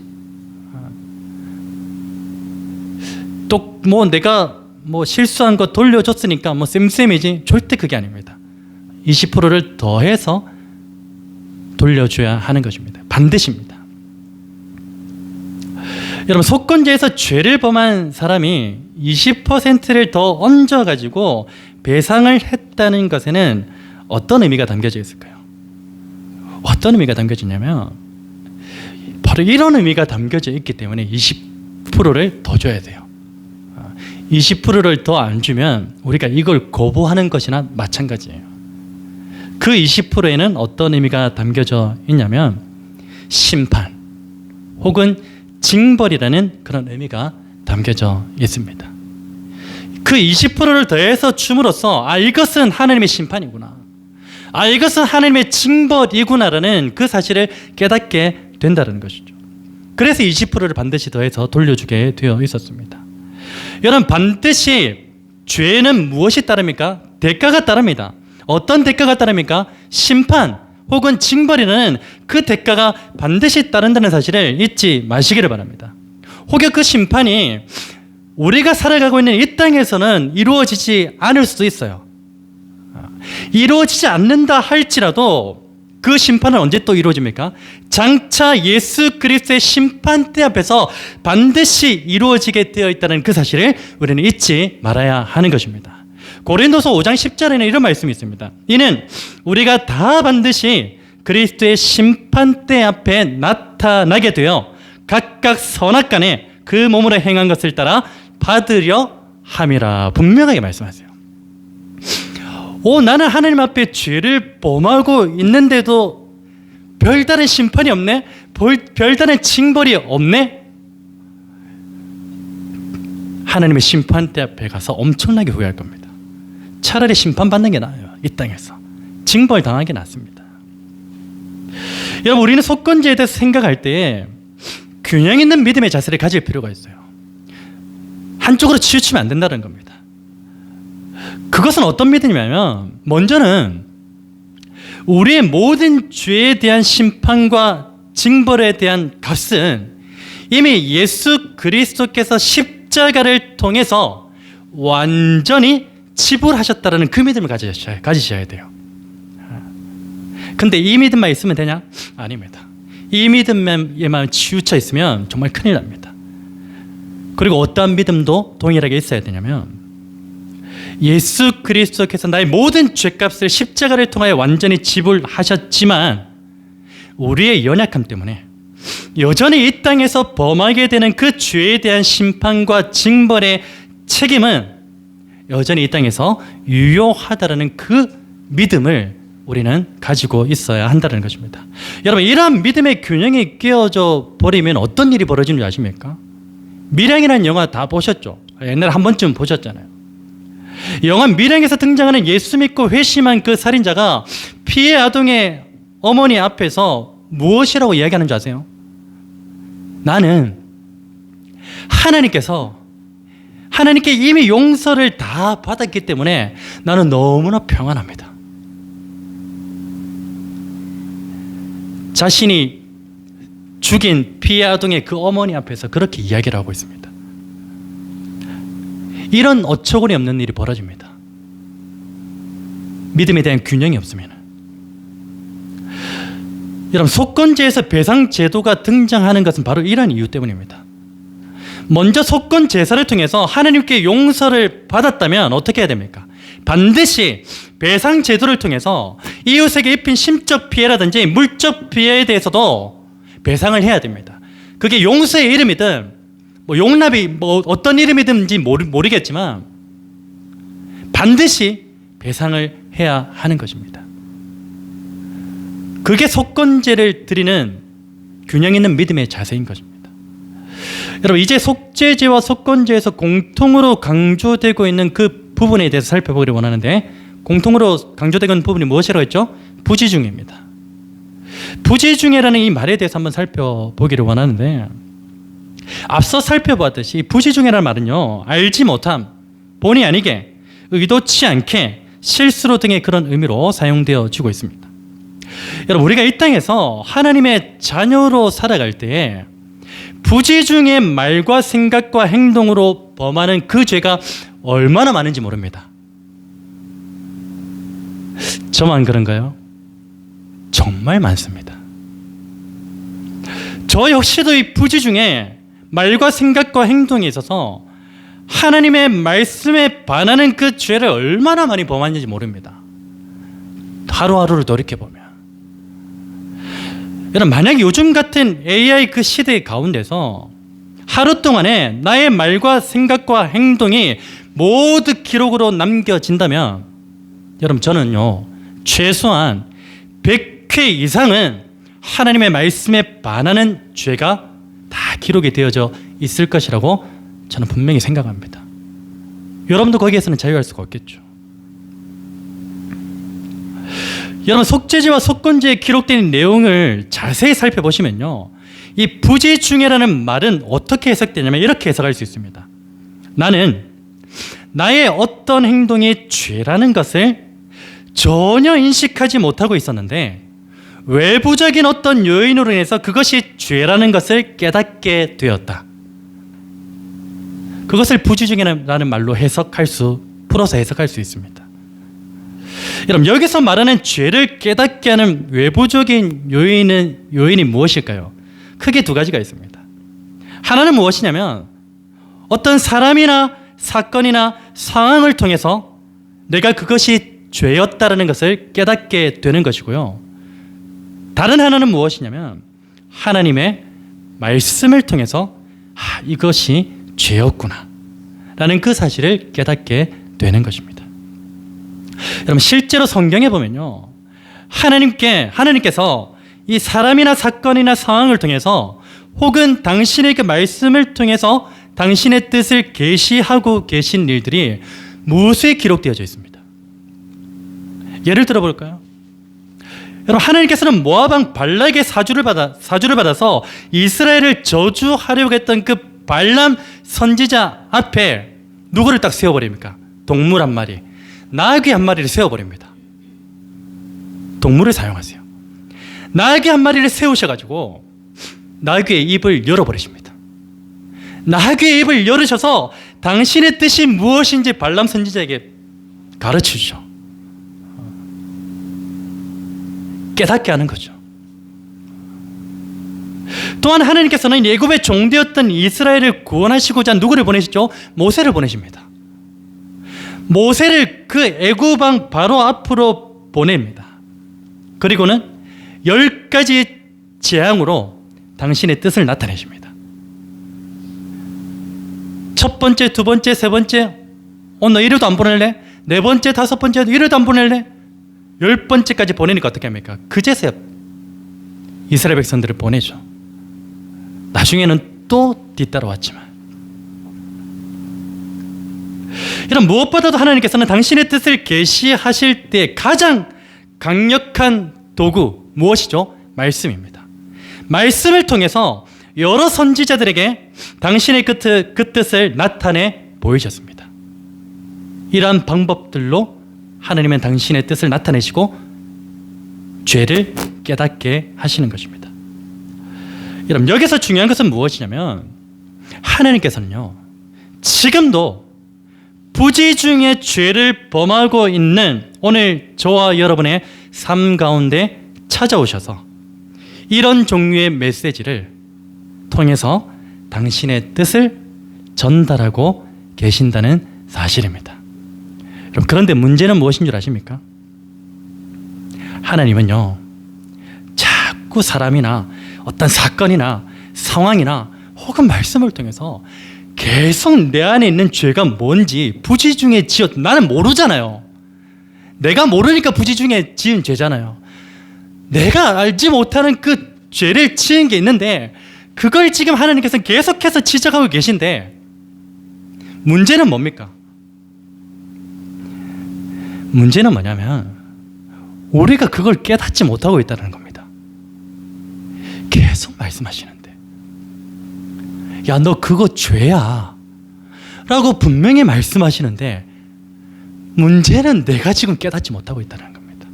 또 뭐 내가 실수한 거 돌려줬으니까 쌤쌤이지, 절대 그게 아닙니다. 20%를 더해서 돌려줘야 하는 것입니다. 반드시입니다. 여러분, 속건제에서 죄를 범한 사람이 20%를 더 얹어가지고 배상을 했다는 것에는 어떤 의미가 담겨져 있을까요? 어떤 의미가 담겨져 있냐면 바로 이런 의미가 담겨져 있기 때문에 20%를 더 줘야 돼요. 20%를 더 안 주면 우리가 이걸 거부하는 것이나 마찬가지예요. 그 20%에는 어떤 의미가 담겨져 있냐면 심판 혹은 징벌이라는 그런 의미가 담겨져 있습니다. 그 20%를 더해서 줌으로써 이것은 하나님의 심판이구나, 이것은 하나님의 징벌이구나라는 그 사실을 깨닫게 된다는 것이죠. 그래서 20%를 반드시 더해서 돌려주게 되어 있었습니다. 여러분, 반드시 죄는 무엇이 따릅니까? 대가가 따릅니다. 어떤 대가가 따릅니까? 심판 혹은 징벌이라는 그 대가가 반드시 따른다는 사실을 잊지 마시기를 바랍니다. 혹여 그 심판이 우리가 살아가고 있는 이 땅에서는 이루어지지 않을 수도 있어요. 이루어지지 않는다 할지라도 그 심판은 언제 또 이루어집니까? 장차 예수 그리스도의 심판대 앞에서 반드시 이루어지게 되어 있다는 그 사실을 우리는 잊지 말아야 하는 것입니다. 고린도서 5장 10절에는 이런 말씀이 있습니다. 이는 우리가 다 반드시 그리스도의 심판대 앞에 나타나게 되어 각각 선악간에 그 몸으로 행한 것을 따라 받으려 함이라. 분명하게 말씀하세요. 나는 하나님 앞에 죄를 범하고 있는데도 별다른 심판이 없네? 별다른 징벌이 없네? 하나님의 심판대 앞에 가서 엄청나게 후회할 겁니다. 차라리 심판받는 게 나아요. 이 땅에서 징벌 당하는 게 낫습니다. 여러분, 우리는 속건제에 대해서 생각할 때 균형 있는 믿음의 자세를 가질 필요가 있어요. 한쪽으로 치우치면 안 된다는 겁니다. 그것은 어떤 믿음이냐면, 먼저는 우리의 모든 죄에 대한 심판과 징벌에 대한 값은 이미 예수 그리스도께서 십자가를 통해서 완전히 지불하셨다는 그 믿음을 가지셔야 돼요. 근데 이 믿음만 있으면 되냐? 아닙니다. 이 믿음에만 치우쳐 있으면 정말 큰일 납니다. 그리고 어떠한 믿음도 동일하게 있어야 되냐면, 예수 그리스도께서 나의 모든 죄값을 십자가를 통하여 완전히 지불하셨지만 우리의 연약함 때문에 여전히 이 땅에서 범하게 되는 그 죄에 대한 심판과 징벌의 책임은 여전히 이 땅에서 유효하다라는 그 믿음을 우리는 가지고 있어야 한다는 것입니다. 여러분, 이러한 믿음의 균형이 깨어져 버리면 어떤 일이 벌어지는 줄 아십니까? 밀양이라는 영화 다 보셨죠? 옛날에 한 번쯤 보셨잖아요. 영화 밀양에서 등장하는 예수 믿고 회심한 그 살인자가 피해 아동의 어머니 앞에서 무엇이라고 이야기하는 줄 아세요? 나는 하나님께 이미 용서를 다 받았기 때문에 나는 너무나 평안합니다. 자신이 죽인 피해 아동의 그 어머니 앞에서 그렇게 이야기를 하고 있습니다. 이런 어처구니 없는 일이 벌어집니다. 믿음에 대한 균형이 없으면. 여러분, 속건제에서 배상 제도가 등장하는 것은 바로 이런 이유 때문입니다. 먼저 속건 제사를 통해서 하나님께 용서를 받았다면 어떻게 해야 됩니까? 반드시 배상 제도를 통해서 이웃에게 입힌 심적 피해라든지 물적 피해에 대해서도 배상을 해야 됩니다. 그게 용서의 이름이든 용납이 어떤 이름이든지 모르겠지만 반드시 배상을 해야 하는 것입니다. 그게 속건제를 드리는 균형 있는 믿음의 자세인 것입니다. 여러분, 이제 속죄제와 속건제에서 공통으로 강조되고 있는 그 부분에 대해서 살펴보기를 원하는데, 공통으로 강조되고 있는 부분이 무엇이라고 했죠? 부지중예입니다. 부지중예라는 이 말에 대해서 한번 살펴보기를 원하는데, 앞서 살펴보았듯이 부지중예라는 말은요, 알지 못함, 본의 아니게, 의도치 않게, 실수로 등의 그런 의미로 사용되어지고 있습니다. 여러분, 우리가 이 땅에서 하나님의 자녀로 살아갈 때에 부지중의 말과 생각과 행동으로 범하는 그 죄가 얼마나 많은지 모릅니다. 저만 그런가요? 정말 많습니다. 저 역시도 이 부지중에 말과 생각과 행동에 있어서 하나님의 말씀에 반하는 그 죄를 얼마나 많이 범했는지 모릅니다. 하루하루를 돌이켜보면. 여러분, 만약에 요즘 같은 AI 그 시대 가운데서 하루 동안에 나의 말과 생각과 행동이 모두 기록으로 남겨진다면, 여러분, 저는요 최소한 100회 이상은 하나님의 말씀에 반하는 죄가 다 기록이 되어져 있을 것이라고 저는 분명히 생각합니다. 여러분도 거기에서는 자유할 수가 없겠죠. 여러분, 속죄죄와 속건죄에 기록된 내용을 자세히 살펴보시면요, 이 부지중해라는 말은 어떻게 해석되냐면 이렇게 해석할 수 있습니다. 나는 나의 어떤 행동이 죄라는 것을 전혀 인식하지 못하고 있었는데 외부적인 어떤 요인으로 인해서 그것이 죄라는 것을 깨닫게 되었다. 그것을 부지중해라는 말로 풀어서 해석할 수 있습니다. 여러분, 여기서 말하는 죄를 깨닫게 하는 외부적인 요인이 무엇일까요? 크게 두 가지가 있습니다. 하나는 무엇이냐면 어떤 사람이나 사건이나 상황을 통해서 내가 그것이 죄였다라는 것을 깨닫게 되는 것이고요. 다른 하나는 무엇이냐면 하나님의 말씀을 통해서 이것이 죄였구나 라는 그 사실을 깨닫게 되는 것입니다. 여러분, 실제로 성경에 보면요, 하나님께서 이 사람이나 사건이나 상황을 통해서 혹은 당신의 그 말씀을 통해서 당신의 뜻을 계시하고 계신 일들이 무수히 기록되어져 있습니다. 예를 들어볼까요? 여러분, 하나님께서는 모압 왕 발락의 사주를 받아서 이스라엘을 저주하려고 했던 그 발람 선지자 앞에 누구를 딱 세워버립니까? 동물 한 마리, 나귀 한 마리를 세워버립니다. 동물을 사용하세요. 나귀 한 마리를 세우셔가지고 나귀의 입을 열어버리십니다. 나귀의 입을 열으셔서 당신의 뜻이 무엇인지 발람 선지자에게 가르치죠. 깨닫게 하는 거죠. 또한 하나님께서는 애굽의 종되었던 이스라엘을 구원하시고자 누구를 보내시죠? 모세를 보내십니다. 모세를 그 애굽 왕 바로 앞으로 보냅니다. 그리고는 10가지 재앙으로 당신의 뜻을 나타내십니다. 첫 번째, 두 번째, 세 번째, 너 이래도 안 보낼래? 네 번째, 다섯 번째, 이래도 안 보낼래? 10번째까지 보내니까 어떻게 합니까? 그제서야 이스라엘 백성들을 보내죠. 나중에는 또 뒤따라왔지만, 이런 무엇보다도 하나님께서는 당신의 뜻을 계시하실 때 가장 강력한 도구 무엇이죠? 말씀입니다. 말씀을 통해서 여러 선지자들에게 당신의 그 뜻을 나타내 보이셨습니다. 이러한 방법들로 하나님은 당신의 뜻을 나타내시고 죄를 깨닫게 하시는 것입니다. 여러분, 여기서 중요한 것은 무엇이냐면 하나님께서는요, 지금도 부지중에 죄를 범하고 있는 오늘 저와 여러분의 삶 가운데 찾아오셔서 이런 종류의 메시지를 통해서 당신의 뜻을 전달하고 계신다는 사실입니다. 여러분, 그런데 문제는 무엇인 줄 아십니까? 하나님은요, 자꾸 사람이나 어떤 사건이나 상황이나 혹은 말씀을 통해서 계속 내 안에 있는 죄가 뭔지 부지중에 나는 모르잖아요. 내가 모르니까 부지중에 지은 죄잖아요. 내가 알지 못하는 그 죄를 지은 게 있는데 그걸 지금 하나님께서 계속해서 지적하고 계신데 문제는 뭡니까? 문제는 뭐냐면 우리가 그걸 깨닫지 못하고 있다는 겁니다. 계속 말씀하시는데 야, 너 그거 죄야 라고 분명히 말씀하시는데 문제는 내가 지금 깨닫지 못하고 있다는 겁니다.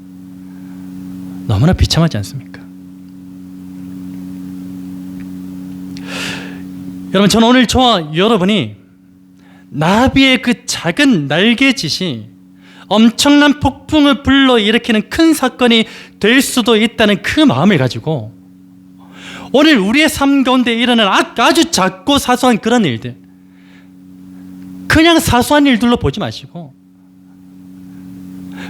너무나 비참하지 않습니까? 여러분, 저는 오늘 저와 여러분이 나비의 그 작은 날개짓이 엄청난 폭풍을 불러일으키는 큰 사건이 될 수도 있다는 그 마음을 가지고 오늘 우리의 삶 가운데 일어나는 아주 작고 사소한 그런 일들, 그냥 사소한 일들로 보지 마시고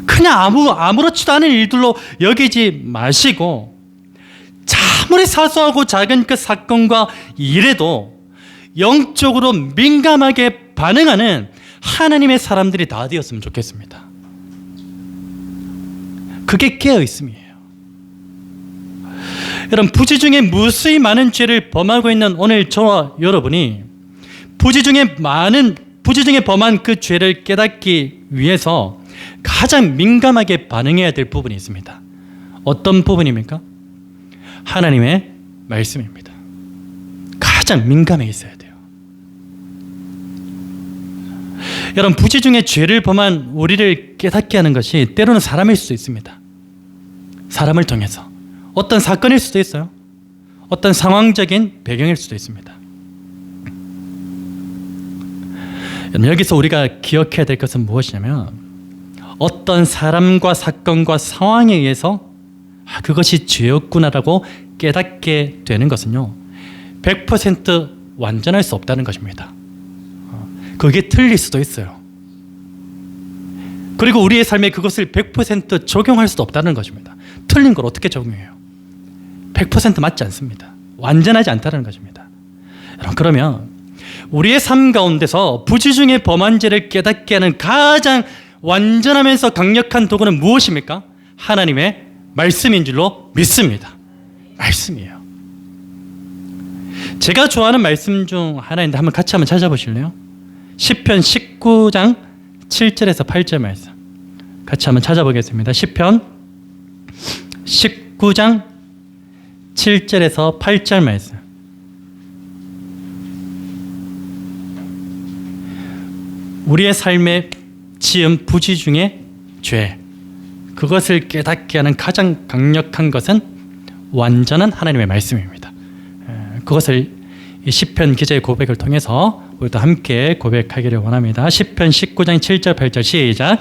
그냥 아무렇지도 않은 일들로 여기지 마시고 아무리 사소하고 작은 그 사건과 일에도 영적으로 민감하게 반응하는 하나님의 사람들이 다 되었으면 좋겠습니다. 그게 깨어있음이에요. 여러분, 부지 중에 무수히 많은 죄를 범하고 있는 오늘 저와 여러분이 부지 중에 범한 그 죄를 깨닫기 위해서 가장 민감하게 반응해야 될 부분이 있습니다. 어떤 부분입니까? 하나님의 말씀입니다. 가장 민감해 있어야 돼요. 여러분, 부지 중에 죄를 범한 우리를 깨닫게 하는 것이 때로는 사람일 수도 있습니다. 사람을 통해서 어떤 사건일 수도 있어요. 어떤 상황적인 배경일 수도 있습니다. 여기서 우리가 기억해야 될 것은 무엇이냐면, 어떤 사람과 사건과 상황에 의해서 그것이 죄였구나라고 깨닫게 되는 것은요, 100% 완전할 수 없다는 것입니다. 그게 틀릴 수도 있어요. 그리고 우리의 삶에 그것을 100% 적용할 수도 없다는 것입니다. 틀린 걸 어떻게 적용해요? 100% 맞지 않습니다. 완전하지 않다는 것입니다. 여러분, 그러면 우리의 삶 가운데서 부지 중에 범한 죄를 깨닫게 하는 가장 완전하면서 강력한 도구는 무엇입니까? 하나님의 말씀인 줄로 믿습니다. 말씀이에요. 제가 좋아하는 말씀 중 하나인데 한번 같이 한번 찾아보실래요? 시편 19장 7절에서 8절 말씀 같이 한번 찾아보겠습니다. 시편 19장 7절에서 8절 말씀. 우리의 삶에 지은 부지 중에 죄, 그것을 깨닫게 하는 가장 강력한 것은 완전한 하나님의 말씀입니다. 그것을 이 시편 기자의 고백을 통해서 우리도 함께 고백하기를 원합니다. 시편 19장 7절 8절 시작.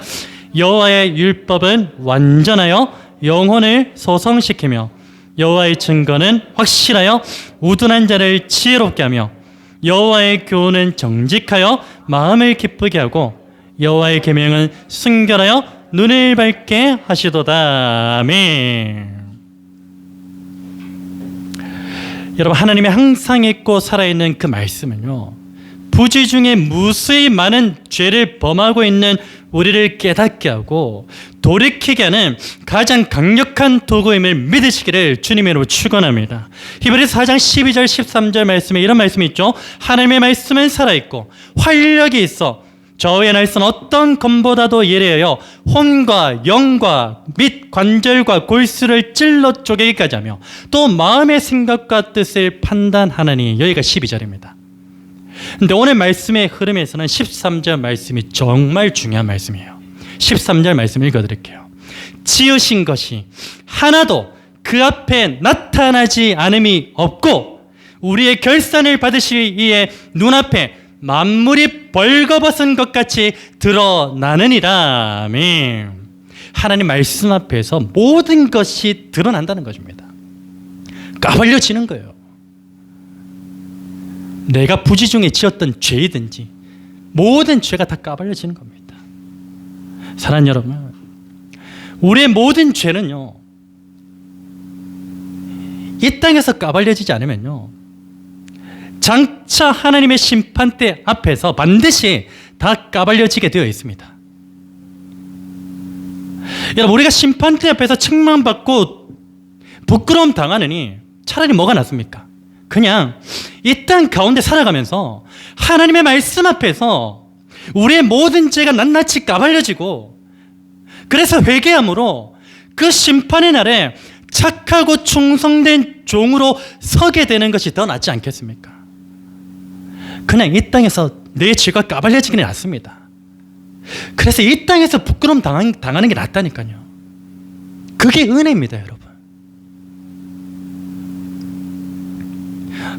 여호와의 율법은 완전하여 영혼을 소성시키며 여호와의 증거는 확실하여 우둔한 자를 지혜롭게 하며 여호와의 교훈은 정직하여 마음을 기쁘게 하고 여호와의 계명은 순결하여 눈을 밝게 하시도다. 아멘. 여러분, 하나님의 항상 있고 살아있는 그 말씀은요, 부지 중에 무수히 많은 죄를 범하고 있는 우리를 깨닫게 하고 돌이키게 하는 가장 강력한 도구임을 믿으시기를 주님의 이름으로 축원합니다. 히브리서 4장 12절 13절 말씀에 이런 말씀이 있죠. 하나님의 말씀은 살아있고 활력이 있어 저의 날선 어떤 검보다도 예리하여 혼과 영과 및 관절과 골수를 찔러 쪼개기까지 하며 또 마음의 생각과 뜻을 판단하나니. 여기가 12절입니다. 근데 오늘 말씀의 흐름에서는 13절 말씀이 정말 중요한 말씀이에요. 13절 말씀 읽어드릴게요. 지으신 것이 하나도 그 앞에 나타나지 않음이 없고 우리의 결산을 받으시기에 눈앞에 만물이 벌거벗은 것 같이 드러나느니라. 아멘. 하나님 말씀 앞에서 모든 것이 드러난다는 것입니다. 까발려지는 거예요. 내가 부지 중에 지었던 죄이든지 모든 죄가 다 까발려지는 겁니다. 사랑하는 여러분, 우리의 모든 죄는요, 이 땅에서 까발려지지 않으면요, 장차 하나님의 심판대 앞에서 반드시 다 까발려지게 되어 있습니다. 여러분, 우리가 심판대 앞에서 책망받고 부끄러움 당하느니 차라리 뭐가 낫습니까? 그냥 이 땅 가운데 살아가면서 하나님의 말씀 앞에서 우리의 모든 죄가 낱낱이 까발려지고 그래서 회개함으로 그 심판의 날에 착하고 충성된 종으로 서게 되는 것이 더 낫지 않겠습니까? 그냥 이 땅에서 내 죄가 까발려지기는 낫습니다. 그래서 이 땅에서 부끄러움 당하는 게 낫다니까요. 그게 은혜입니다, 여러분.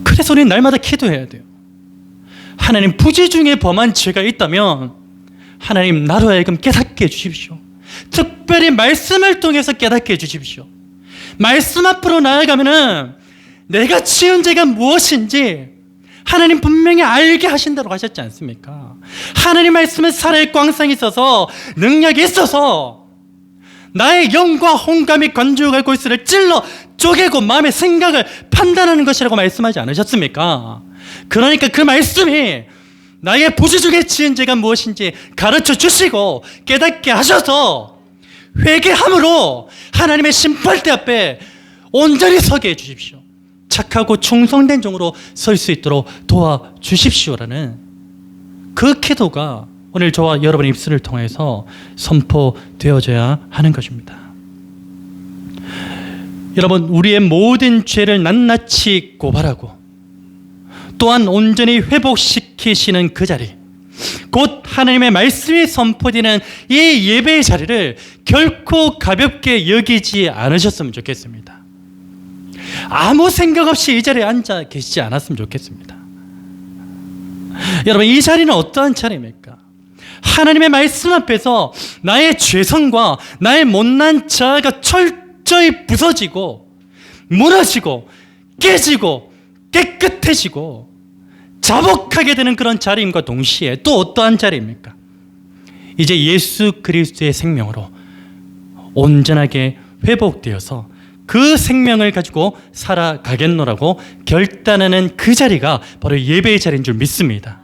그래서 우리는 날마다 기도해야 돼요. 하나님, 부지 중에 범한 죄가 있다면 하나님, 나로 하여금 깨닫게 해주십시오. 특별히 말씀을 통해서 깨닫게 해주십시오. 말씀 앞으로 나아가면은 내가 지은 죄가 무엇인지 하나님 분명히 알게 하신다고 하셨지 않습니까? 하나님 말씀은 살아의 광상이 있어서 능력이 있어서 나의 영과 혼감이 건조하고 골수를 찔러 쪼개고 마음의 생각을 판단하는 것이라고 말씀하지 않으셨습니까? 그러니까 그 말씀이 나의 부지 중에 지은 죄가 무엇인지 가르쳐 주시고 깨닫게 하셔서 회개함으로 하나님의 심판대 앞에 온전히 서게 해주십시오. 착하고 충성된 종으로 설 수 있도록 도와주십시오라는 그 기도가 오늘 저와 여러분의 입술을 통해서 선포되어져야 하는 것입니다. 여러분, 우리의 모든 죄를 낱낱이 고발하고 또한 온전히 회복시키시는 그 자리, 곧 하나님의 말씀이 선포되는 이 예배의 자리를 결코 가볍게 여기지 않으셨으면 좋겠습니다. 아무 생각 없이 이 자리에 앉아 계시지 않았으면 좋겠습니다. 여러분, 이 자리는 어떠한 자리입니까? 하나님의 말씀 앞에서 나의 죄성과 나의 못난 자아가 철저히 부서지고 무너지고 깨지고 깨끗해지고 자복하게 되는 그런 자리임과 동시에 또 어떠한 자리입니까? 이제 예수 그리스도의 생명으로 온전하게 회복되어서 그 생명을 가지고 살아가겠노라고 결단하는 그 자리가 바로 예배의 자리인 줄 믿습니다.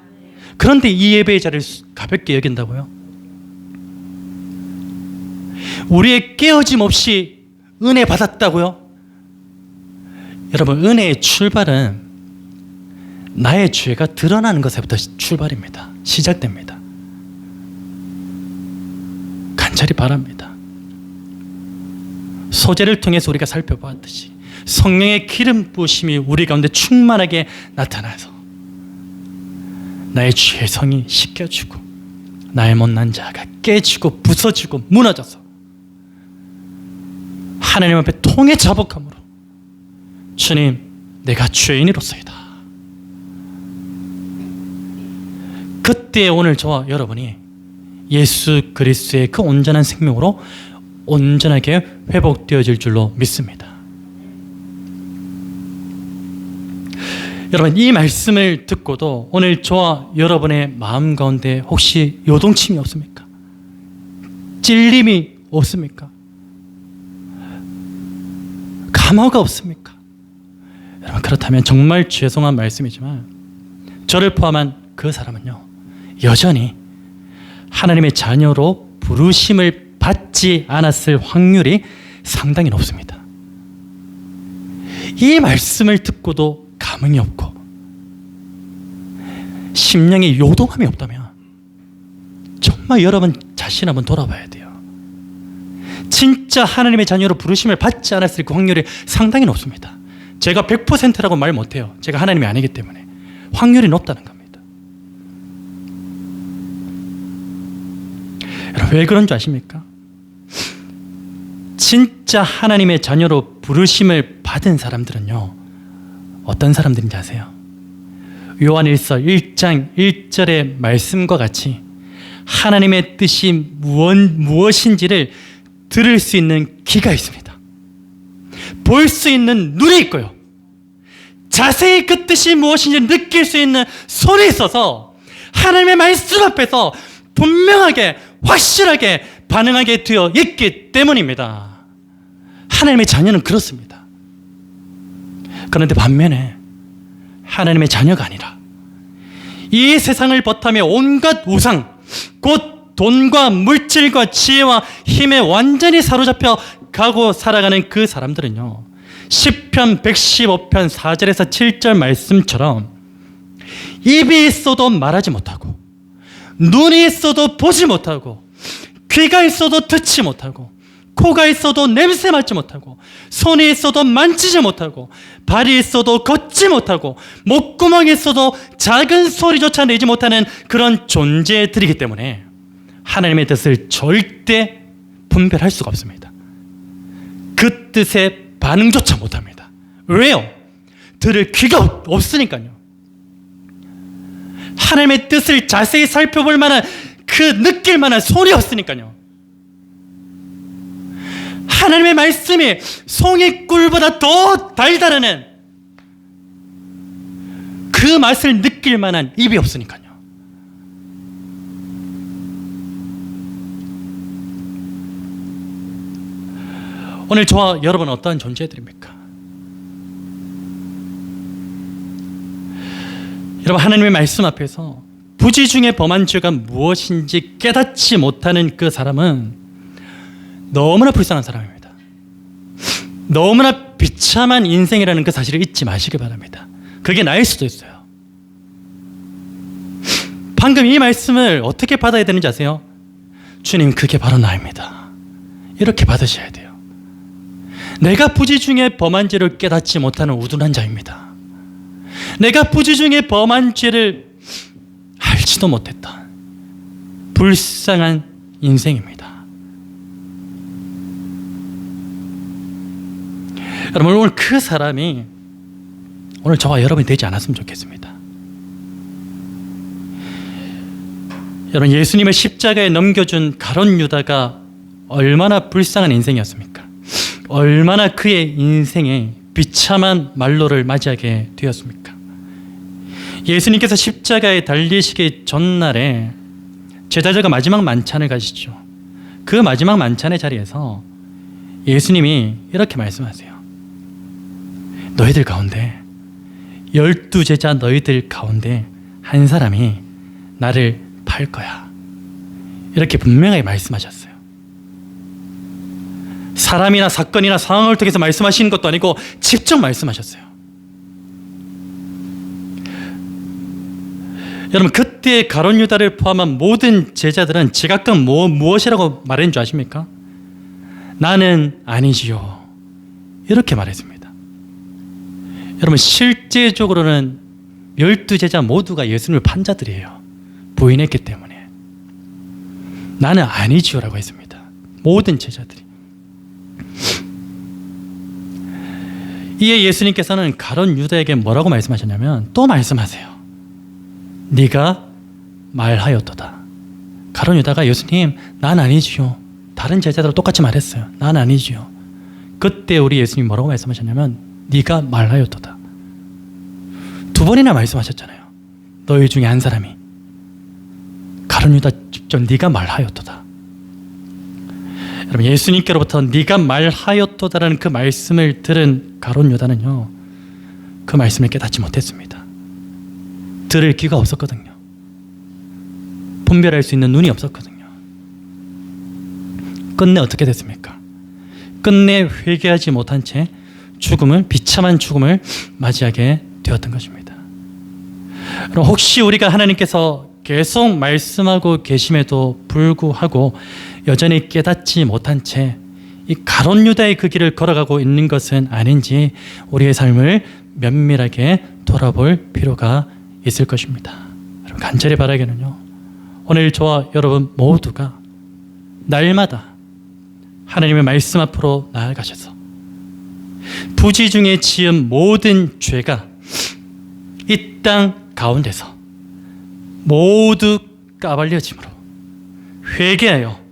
그런데 이 예배의 자리를 가볍게 여긴다고요? 우리의 깨어짐 없이 은혜 받았다고요? 여러분, 은혜의 출발은 나의 죄가 드러나는 것에부터 출발입니다. 시작됩니다. 간절히 바랍니다. 소재를 통해서 우리가 살펴보았듯이 성령의 기름 부으심이 우리 가운데 충만하게 나타나서 나의 죄성이 씻겨지고 나의 못난 자아가 깨지고 부서지고 무너져서 하나님 앞에 통해 자복함으로 주님, 내가 죄인으로서이다. 그때 오늘 저와 여러분이 예수 그리스도의 그 온전한 생명으로 온전하게 회복되어질 줄로 믿습니다. 여러분, 이 말씀을 듣고도 오늘 저와 여러분의 마음 가운데 혹시 요동침이 없습니까? 찔림이 없습니까? 감화가 없습니까? 여러분, 그렇다면 정말 죄송한 말씀이지만 저를 포함한 그 사람은요, 여전히 하나님의 자녀로 부르심을 받지 않았을 확률이 상당히 높습니다. 이 말씀을 듣고도 감흥이 없고 심령에 요동함이 없다면 정말 여러분 자신 한번 돌아봐야 돼요. 진짜 하나님의 자녀로 부르심을 받지 않았을 그 확률이 상당히 높습니다. 제가 100%라고 말 못해요. 제가 하나님이 아니기 때문에. 확률이 높다는 겁니다. 여러분, 왜 그런 줄 아십니까? 진짜 하나님의 자녀로 부르심을 받은 사람들은요, 어떤 사람들인지 아세요? 요한일서 1장 1절의 말씀과 같이 하나님의 뜻이 무엇인지를 들을 수 있는 귀가 있습니다. 볼 수 있는 눈이 있고요. 자세히 그 뜻이 무엇인지 느낄 수 있는 손이 있어서 하나님의 말씀 앞에서 분명하게 확실하게 반응하게 되어 있기 때문입니다. 하나님의 자녀는 그렇습니다. 그런데 반면에 하나님의 자녀가 아니라 이 세상을 버타며 온갖 우상, 곧 돈과 물질과 지혜와 힘에 완전히 사로잡혀 가고 살아가는 그 사람들은요, 시편 115편 4절에서 7절 말씀처럼 입이 있어도 말하지 못하고, 눈이 있어도 보지 못하고, 귀가 있어도 듣지 못하고, 코가 있어도 냄새 맡지 못하고, 손이 있어도 만지지 못하고, 발이 있어도 걷지 못하고, 목구멍이 있어도 작은 소리조차 내지 못하는 그런 존재들이기 때문에 하나님의 뜻을 절대 분별할 수가 없습니다. 그 뜻에 반응조차 못합니다. 왜요? 들을 귀가 없으니까요. 하나님의 뜻을 자세히 살펴볼 만한, 그 느낄 만한 손이 없으니까요. 하나님의 말씀이 송이꿀보다 더 달달하는 그 맛을 느낄 만한 입이 없으니까요. 오늘 저와 여러분은 어떠한 존재들입니까? 여러분, 하나님의 말씀 앞에서 부지 중에 범한 죄가 무엇인지 깨닫지 못하는 그 사람은 너무나 불쌍한 사람입니다. 너무나 비참한 인생이라는 그 사실을 잊지 마시기 바랍니다. 그게 나일 수도 있어요. 방금 이 말씀을 어떻게 받아야 되는지 아세요? 주님, 그게 바로 나입니다. 이렇게 받으셔야 돼요. 내가 부지 중에 범한 죄를 깨닫지 못하는 우둔한 자입니다. 내가 부지 중에 범한 죄를 알지도 못했다. 불쌍한 인생입니다. 여러분, 오늘 그 사람이 오늘 저와 여러분이 되지 않았으면 좋겠습니다. 여러분, 예수님을 십자가에 넘겨준 가룟 유다가 얼마나 불쌍한 인생이었습니까? 얼마나 그의 인생에 비참한 말로를 맞이하게 되었습니까? 예수님께서 십자가에 달리시기 전날에 제자들과 마지막 만찬을 가시죠. 그 마지막 만찬의 자리에서 예수님이 이렇게 말씀하세요. 너희들 가운데 12제자 너희들 가운데 한 사람이 나를 팔 거야. 이렇게 분명하게 말씀하셨어요. 사람이나 사건이나 상황을 통해서 말씀하시는 것도 아니고 직접 말씀하셨어요. 여러분, 그때 가룟 유다를 포함한 모든 제자들은 제각각 무엇이라고 말했는 줄 아십니까? 나는 아니지요. 이렇게 말했습니다. 여러분, 실제적으로는 12제자 모두가 예수님을 판 자들이에요. 부인했기 때문에. 나는 아니지요라고 했습니다. 모든 제자들이. 이에 예수님께서는 가룟 유다에게 뭐라고 말씀하셨냐면 또 말씀하세요. 네가 말하였도다. 가룟 유다가 예수님, 난 아니지요. 다른 제자들과 똑같이 말했어요. 난 아니지요. 그때 우리 예수님 뭐라고 말씀하셨냐면 네가 말하였도다. 두 번이나 말씀하셨잖아요. 너희 중에 한 사람이. 가룟 유다 직접 네가 말하였도다. 여러분, 예수님께로부터 네가 말하였도다라는 그 말씀을 들은 가룟 유다는요, 그 말씀을 깨닫지 못했습니다. 들을 귀가 없었거든요. 분별할 수 있는 눈이 없었거든요. 끝내 어떻게 됐습니까? 끝내 회개하지 못한 채 비참한 죽음을 맞이하게 되었던 것입니다. 그럼 혹시 우리가 하나님께서 계속 말씀하고 계심에도 불구하고 여전히 깨닫지 못한 채 이 가룟 유다의 그 길을 걸어가고 있는 것은 아닌지 우리의 삶을 면밀하게 돌아볼 필요가 있을 것입니다. 여러분, 간절히 바라기는요, 오늘 저와 여러분 모두가 날마다 하나님의 말씀 앞으로 나아가셔서 부지 중에 지은 모든 죄가 이 땅 가운데서 모두 까발려짐으로 회개하여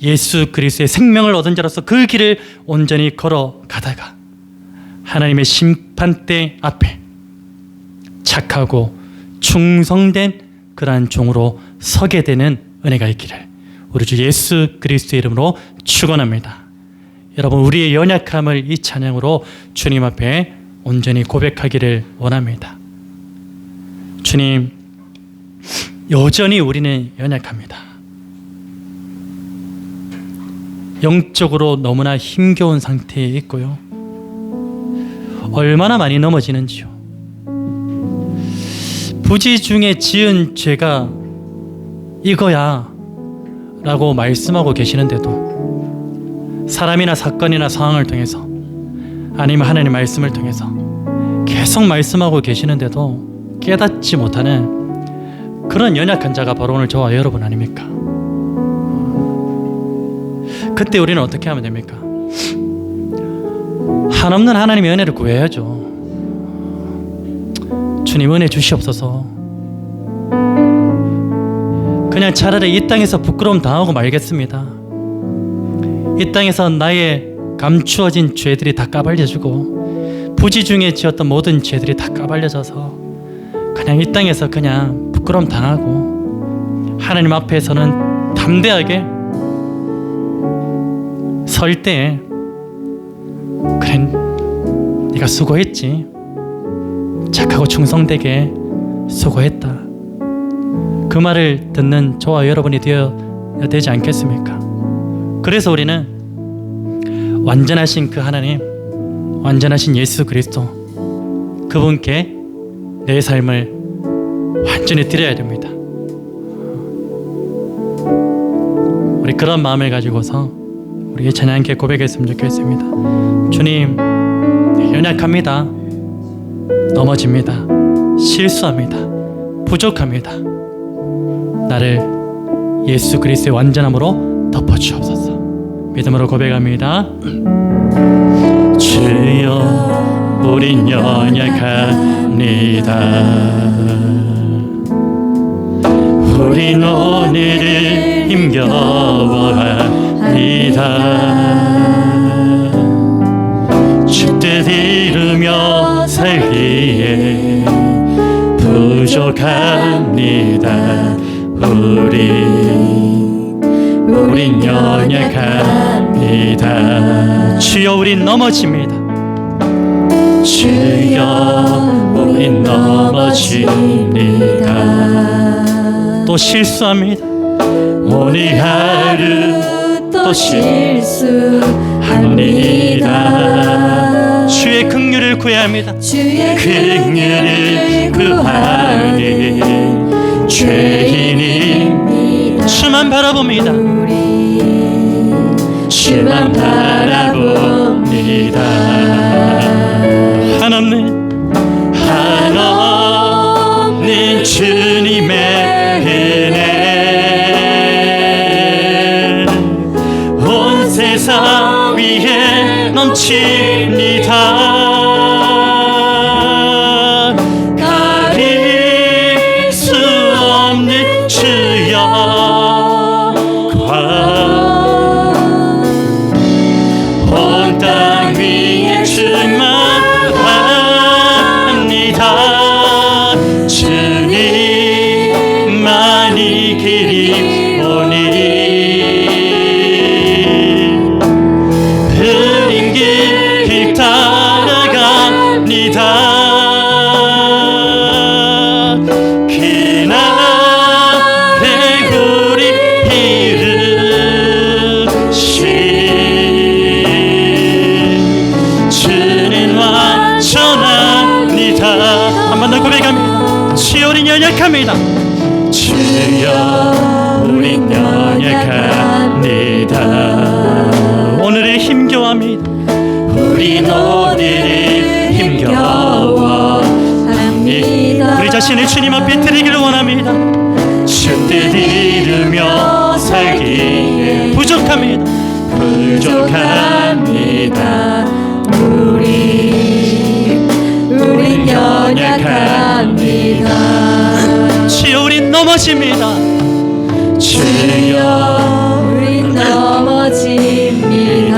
예수 그리스도의 생명을 얻은 자로서 그 길을 온전히 걸어가다가 하나님의 심판대 앞에 착하고 충성된 그러한 종으로 서게 되는 은혜가 있기를 우리 주 예수 그리스도의 이름으로 축원합니다. 여러분, 우리의 연약함을 이 찬양으로 주님 앞에 온전히 고백하기를 원합니다. 주님, 여전히 우리는 연약합니다. 영적으로 너무나 힘겨운 상태에 있고요. 얼마나 많이 넘어지는지요. 부지 중에 지은 죄가 이거야 라고 말씀하고 계시는데도 사람이나 사건이나 상황을 통해서 아니면 하나님의 말씀을 통해서 계속 말씀하고 계시는데도 깨닫지 못하는 그런 연약한 자가 바로 오늘 저와 여러분 아닙니까? 그때 우리는 어떻게 하면 됩니까? 한없는 하나님의 은혜를 구해야죠. 주님, 은혜 주시옵소서. 그냥 차라리 이 땅에서 부끄러움 당하고 말겠습니다. 이 땅에서 나의 감추어진 죄들이 다 까발려지고 부지 중에 지었던 모든 죄들이 다 까발려져서 그냥 이 땅에서 그냥 부끄러움 당하고 하나님 앞에서는 담대하게 설 때 그래 네가 수고했지, 착하고 충성되게 수고했다, 그 말을 듣는 저와 여러분이 되어야 되지 않겠습니까? 그래서 우리는 완전하신 그 하나님, 완전하신 예수 그리스도, 그분께 내 삶을 완전히 드려야 됩니다. 우리 그런 마음을 가지고서 우리 찬양께 고백했으면 좋겠습니다. 주님, 연약합니다. 넘어집니다. 실수합니다. 부족합니다. 나를 예수 그리스도의 완전함으로 덮어주옵소서. 믿음으로 고백합니다. 주여, 우린 연약합니다. 우린 오늘을 힘겨워합니다. 주 뜻 이루며 살기에 부족합니다. 우린 연약합니다. 주여, 우린 넘어집니다. 주여, 우린 넘어집니다. 또 실수합니다. 오늘 하루 또 실수합니다. 주의 긍휼을 구해야 합니다. 긍휼을 구하니 죄인입니다. 주만 바라봅니다. 주만 바라봅니다. 한없는 주님의 은혜 온 세상 위에 넘칩니다. 가릴 수 없는 주여 온 땅 위에 충만합니다. 주님만이 길이 오니 흐린 길 따라갑니다. 그날에 우리 이르시 주는 완전합니다. 한 번 더 고백합니다. 주여, 우린 연약합니다. 주여, 우린 연약합니다. 오늘을 힘겨워합니다. 우린 오늘을 힘겨워합니다. 우리 자신을 주님 앞에 드리기를 원합니다. 주 뜻 이루며 살기에 부족합니다. 우린 연약합니다. 주여, 우린 넘어집니다. 주여, 우린 넘어집니다.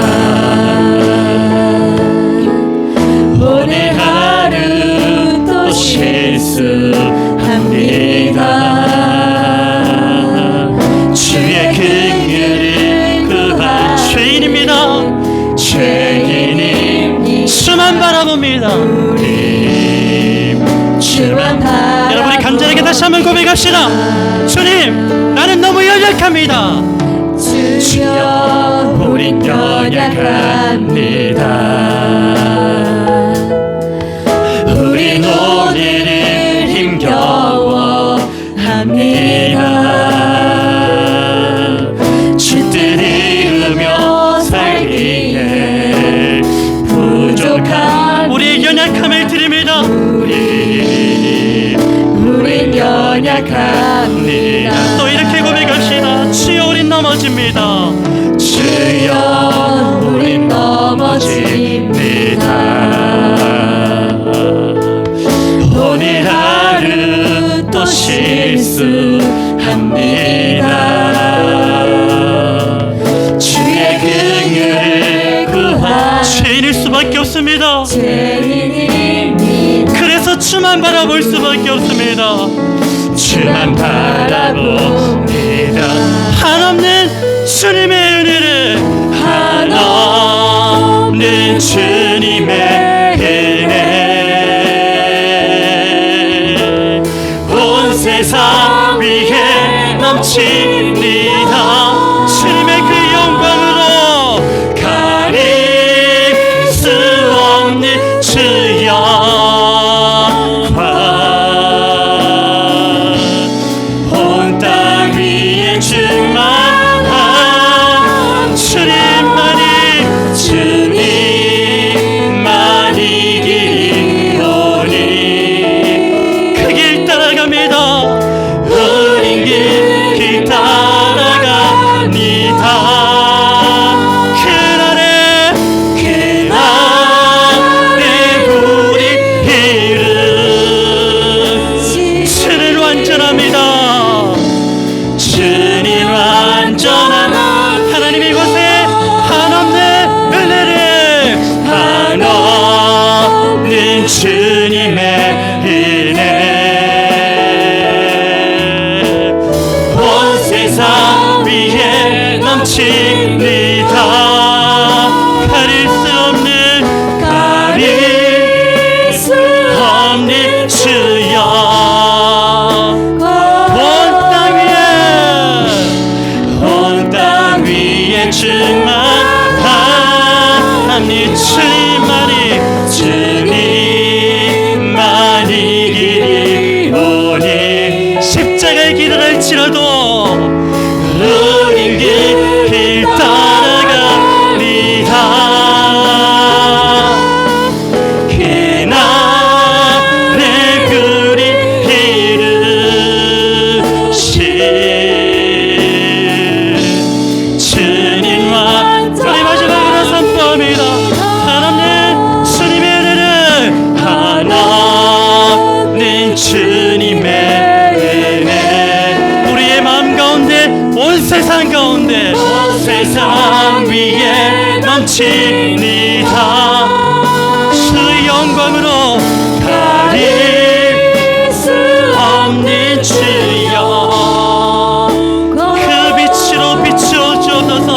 오늘 하루 또 실수합니다. 주의 긍휼을 구하 죄인입니다. 죄인이 주만 바라봅니다. 주만 바라봅니다. 여러분이 간절하게 다시 한번 고백합시다. 주님, 나는 너무 연약합니다. 주여, 우린 연약합니다. 우린 오늘을 힘겨워합니다. 주 뜻 이루며 살기에 부족한 우리의 연약함을 드립니다. 우린 연약합니다. 또 이렇게 고백합시다. 주여, 우린 넘어집니다. 주여, 우린 넘어집니다. 오늘 하루 또 실수합니다. 주의 긍휼을 구하 죄인일 수밖에 없습니다. 죄인입니다. 그래서 주만 주만 바라볼 수밖에 없습니다. 주만 바라봅니다. 한없는 주님의 은혜를, 한없는 주님의 은혜 온 세상 위에 넘칩니다. 주님의 그 영광으로 가릴 수 없는 주 영광 온 땅 위에 충만한 주님만이 길이오니 그 길 따라갑니다. 우린 길 따라갑니다. 그날에 우리 이름 주는 완전합니다. 주님 완전한 하나님 이곳에 한없는 은혜를, 한없는 주님의 은혜 온 세상 위에 넘칩니다. 가릴 수 없는 가릴 수 없는 주여 온 땅 위에 충만한 이 주님만이 길이오니 십자가의 길을 할지라도 우린 길 따라갑니다. 그날에 우리 이루신 주님 완전 우리 마지막으로 선포합니다. 한없는 주님의 은혜를, 한없는 주님의 은혜 우리의 마음 가운데, 온 세상 가운데 온 세상 위에 넘칩니다. 그 영광으로 가릴 수 없는 주여 그 빛으로 비추어 주옵소서.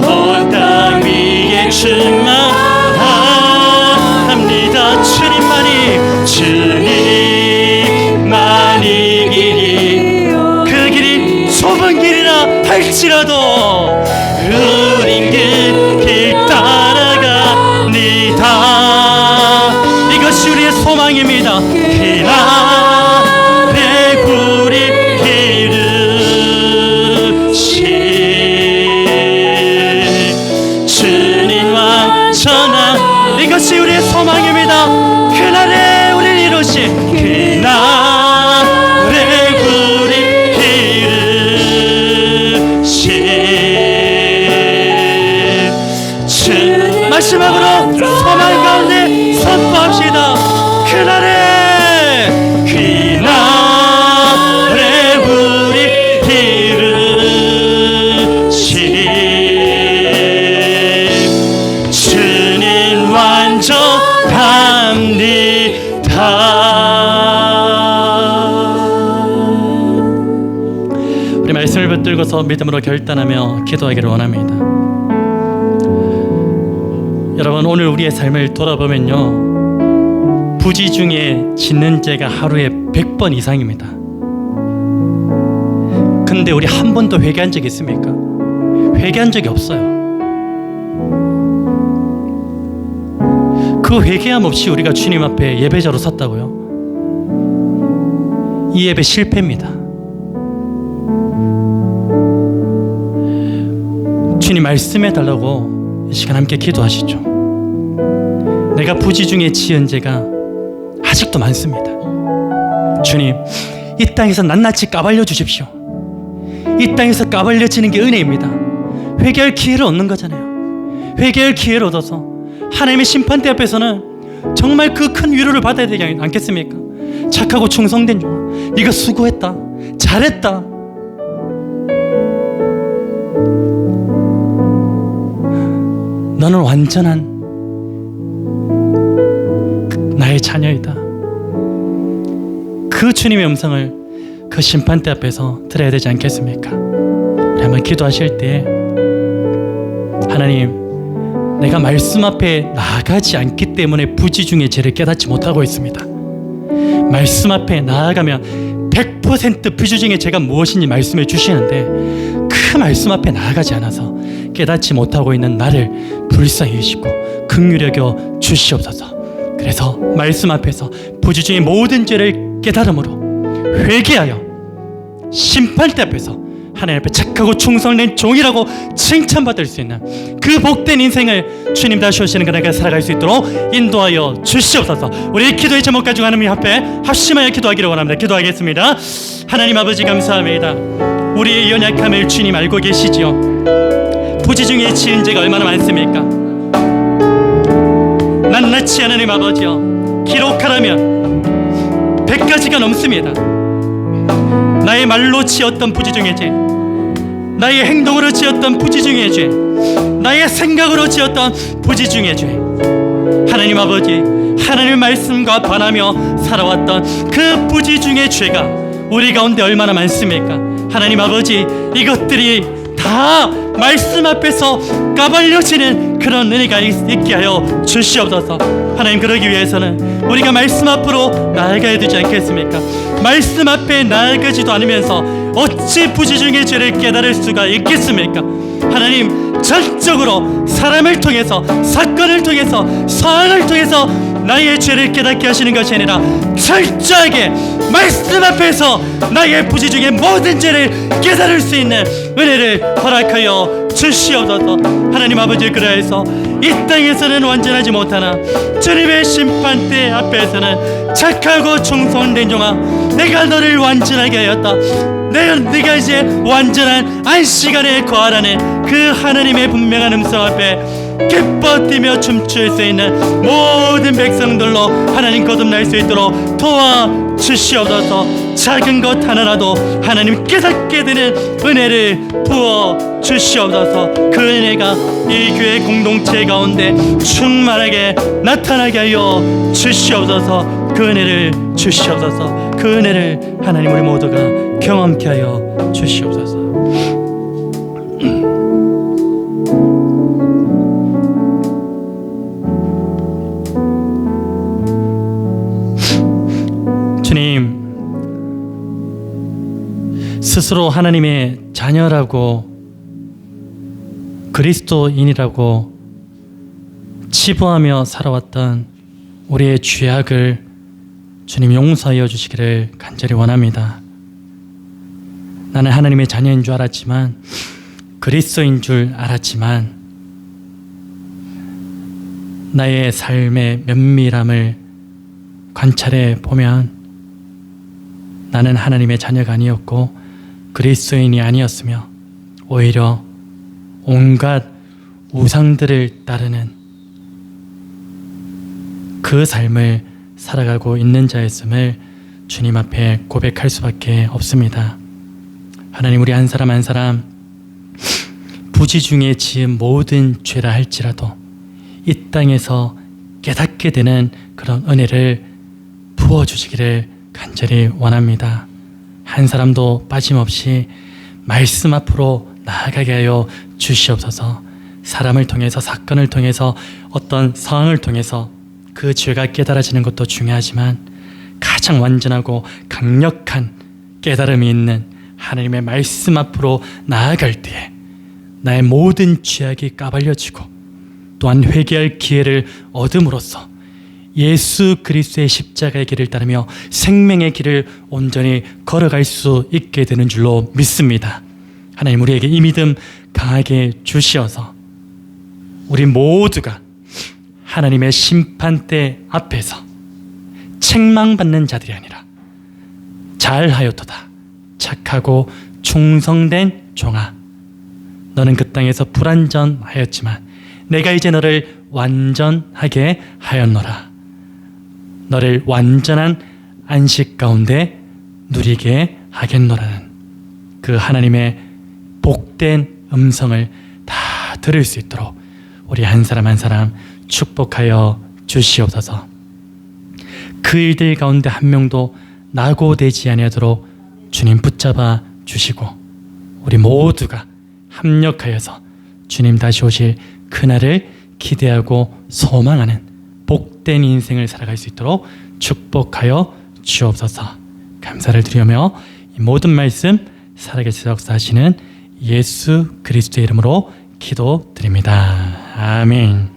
온 땅 위에 충만합니다. 주님만이 길이 그 길이 좁은 길이라 할지라도 우린 길 따라갑니다. 이것이 우리의 소망입니다. 그날에 우리 이루신 주님 완전한 이것이 우리의 소망입니다. 그날에 우리를 이루신 그날에 우리 이루신 주님 마지막으로 소망 가운데 선포합시다. 그날에 우리 이루신 주님 완전합니다. 우리 말씀을 붙들고서 믿음으로 결단하며 기도하기를 원합니다. 여러분, 오늘 우리의 삶을 돌아보면요, 부지 중에 짓는 죄가 하루에 100번 이상입니다. 근데 우리 한 번도 회개한 적이 있습니까? 회개한 적이 없어요. 그 회개함 없이 우리가 주님 앞에 예배자로 섰다고요? 이 예배 실패입니다. 주님 말씀해 달라고 이 시간 함께 기도하시죠. 내가 부지 중에 지은 죄가 아직도 많습니다. 주님, 이 땅에서 낱낱이 까발려 주십시오. 이 땅에서 까발려지는 게 은혜입니다. 회개할 기회를 얻는 거잖아요. 회개할 기회를 얻어서 하나님의 심판대 앞에서는 정말 그 큰 위로를 받아야 되지 않겠습니까? 착하고 충성된 종아, 네가 수고했다, 잘했다. 너는 완전한 나의 자녀이다. 그 주님의 음성을 그 심판대 앞에서 들어야 되지 않겠습니까? 우리 한번 기도하실 때 하나님, 내가 말씀 앞에 나아가지 않기 때문에 부지중의 죄를 깨닫지 못하고 있습니다. 말씀 앞에 나아가면 100% 부지중의 죄가 무엇인지 말씀해 주시는데 그 말씀 앞에 나아가지 않아서 깨닫지 못하고 있는 나를 불쌍히 여기시고 긍휼히 여겨 주시옵소서. 그래서 말씀 앞에서 부지중의 모든 죄를 깨달음으로 회개하여 심판대 앞에서 하나님 앞에 착하고 충성된 종이라고 칭찬받을 수 있는 그 복된 인생을 주님 다시 오시는 그날까지 살아갈 수 있도록 인도하여 주시옵소서. 우리 기도의 제목 가지고 하나님 앞에 합심하여 기도하기를 원합니다. 기도하겠습니다. 하나님 아버지 감사합니다. 우리의 연약함을 주님 알고 계시지요. 부지중에 지은 죄가 얼마나 많습니까? 낱낱이 하나님 아버지여 기록하라면 100가지가 넘습니다. 나의 말로 지었던 부지중의 죄, 나의 행동으로 지었던 부지중의 죄, 나의 생각으로 지었던 부지중의 죄, 하나님 아버지, 하나님의 말씀과 반하며 살아왔던 그 부지중의 죄가 우리 가운데 얼마나 많습니까? 하나님 아버지, 이것들이 다 말씀 앞에서 까발려지는 그런 은혜가 있게 하여 주시옵소서. 하나님, 그러기 위해서는 우리가 말씀 앞으로 나아가야 되지 않겠습니까? 말씀 앞에 나아가지도 않으면서 어찌 부지중의 죄를 깨달을 수가 있겠습니까? 하나님, 전적으로 사람을 통해서, 사건을 통해서, 사안을 통해서 나의 죄를 깨닫게 하시는 것이 아니라 철저하게 말씀 앞에서 나의 부지중의 모든 죄를 깨달을 수 있는 은혜를 허락하여 주시옵소서. 하나님 아버지, 그래서 이 땅에서는 완전하지 못하나 주님의 심판대 앞에서는 착하고 충성된 종아, 내가 너를 완전하게 하였다. 네가 이제 완전한 안식안에 거하라는 그 하나님의 분명한 음성 앞에 기뻐 뛰며 춤출 수 있는 모든 백성들로 하나님 거듭날 수 있도록 도와주시옵소서. 작은 것 하나라도 하나님 깨닫게 되는 은혜를 부어 주시옵소서. 그 은혜가 이 교회 공동체 가운데 충만하게 나타나게 하여 주시옵소서. 그 은혜를 주시옵소서. 그 은혜를 하나님 우리 모두가 경험케 하여 주시옵소서. 주님, 스스로 하나님의 자녀라고 그리스도인이라고 치부하며 살아왔던 우리의 죄악을 주님 용서하여 주시기를 간절히 원합니다. 나는 하나님의 자녀인 줄 알았지만, 그리스도인 줄 알았지만 나의 삶의 면밀함을 관찰해 보면 나는 하나님의 자녀가 아니었고 그리스도인이 아니었으며 오히려 온갖 우상들을 따르는 그 삶을 살아가고 있는 자였음을 주님 앞에 고백할 수밖에 없습니다. 하나님, 우리 한 사람 한 사람 부지중에 지은 모든 죄라 할지라도 이 땅에서 깨닫게 되는 그런 은혜를 부어주시기를 간절히 원합니다. 한 사람도 빠짐없이 말씀 앞으로 나아가게 하여 주시옵소서. 사람을 통해서, 사건을 통해서, 어떤 상황을 통해서 그 죄가 깨달아지는 것도 중요하지만 가장 완전하고 강력한 깨달음이 있는 하나님의 말씀 앞으로 나아갈 때에 나의 모든 죄악이 까발려지고 또한 회개할 기회를 얻음으로써 예수 그리스도의 십자가의 길을 따르며 생명의 길을 온전히 걸어갈 수 있게 되는 줄로 믿습니다. 하나님, 우리에게 이 믿음 강하게 주시어서 우리 모두가 하나님의 심판대 앞에서 책망받는 자들이 아니라 잘하였도다 착하고 충성된 종아, 너는 그 땅에서 불완전하였지만 내가 이제 너를 완전하게 하였노라. 너를 완전한 안식 가운데 누리게 하겠노라는 그 하나님의 복된 음성을 다 들을 수 있도록 우리 한 사람 한 사람 축복하여 주시옵소서. 그 일들 가운데 한 명도 낙오되지 아니하도록 주님 붙잡아 주시고 우리 모두가 합력하여서 주님 다시 오실 그날을 기대하고 소망하는 복된 인생을 살아갈 수 있도록 축복하여 주옵소서. 감사를 드리며 이 모든 말씀 살아계신 역사하시는 예수 그리스도의 이름으로 기도드립니다. 아멘.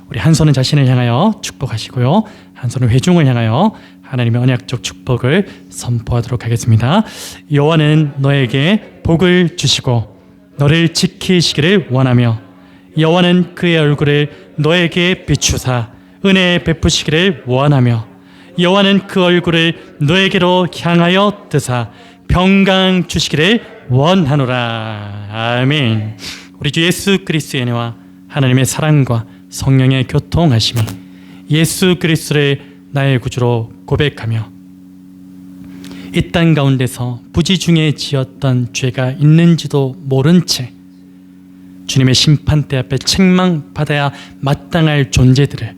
우리 한 손은 자신을 향하여 축복하시고요, 한 손은 회중을 향하여 하나님의 언약적 축복을 선포하도록 하겠습니다. 여호와는 너에게 복을 주시고 너를 지키시기를 원하며 여호와는 그의 얼굴을 너에게 비추사 은혜 베푸시기를 원하며 여호와는 그 얼굴을 너에게로 향하여 뜨사 평강 주시기를 원하노라. 아멘. 우리 주 예수 그리스도의 은혜와 하나님의 사랑과 성령의 교통하심이 예수 그리스도를 나의 구주로 고백하며 이 땅 가운데서 부지중에 지었던 죄가 있는지도 모른 채 주님의 심판대 앞에 책망받아야 마땅할 존재들을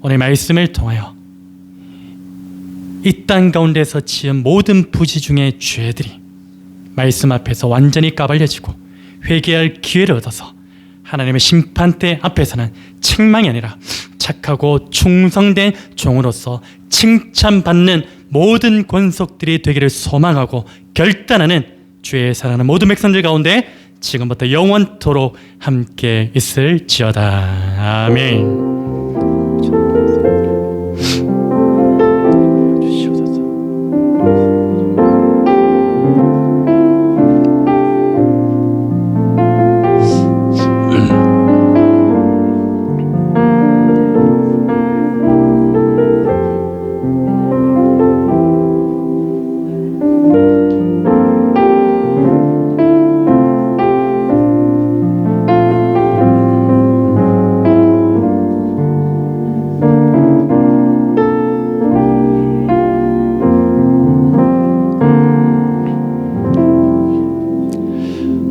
오늘 말씀을 통하여 이 땅 가운데서 지은 모든 부지중의 죄들이 말씀 앞에서 완전히 까발려지고 회개할 기회를 얻어서 하나님의 심판대 앞에서는 책망이 아니라 착하고 충성된 종으로서 칭찬받는 모든 권속들이 되기를 소망하고 결단하는 주의 사랑하는 모든 백성들 가운데 지금부터 영원토록 함께 있을지어다. 아멘.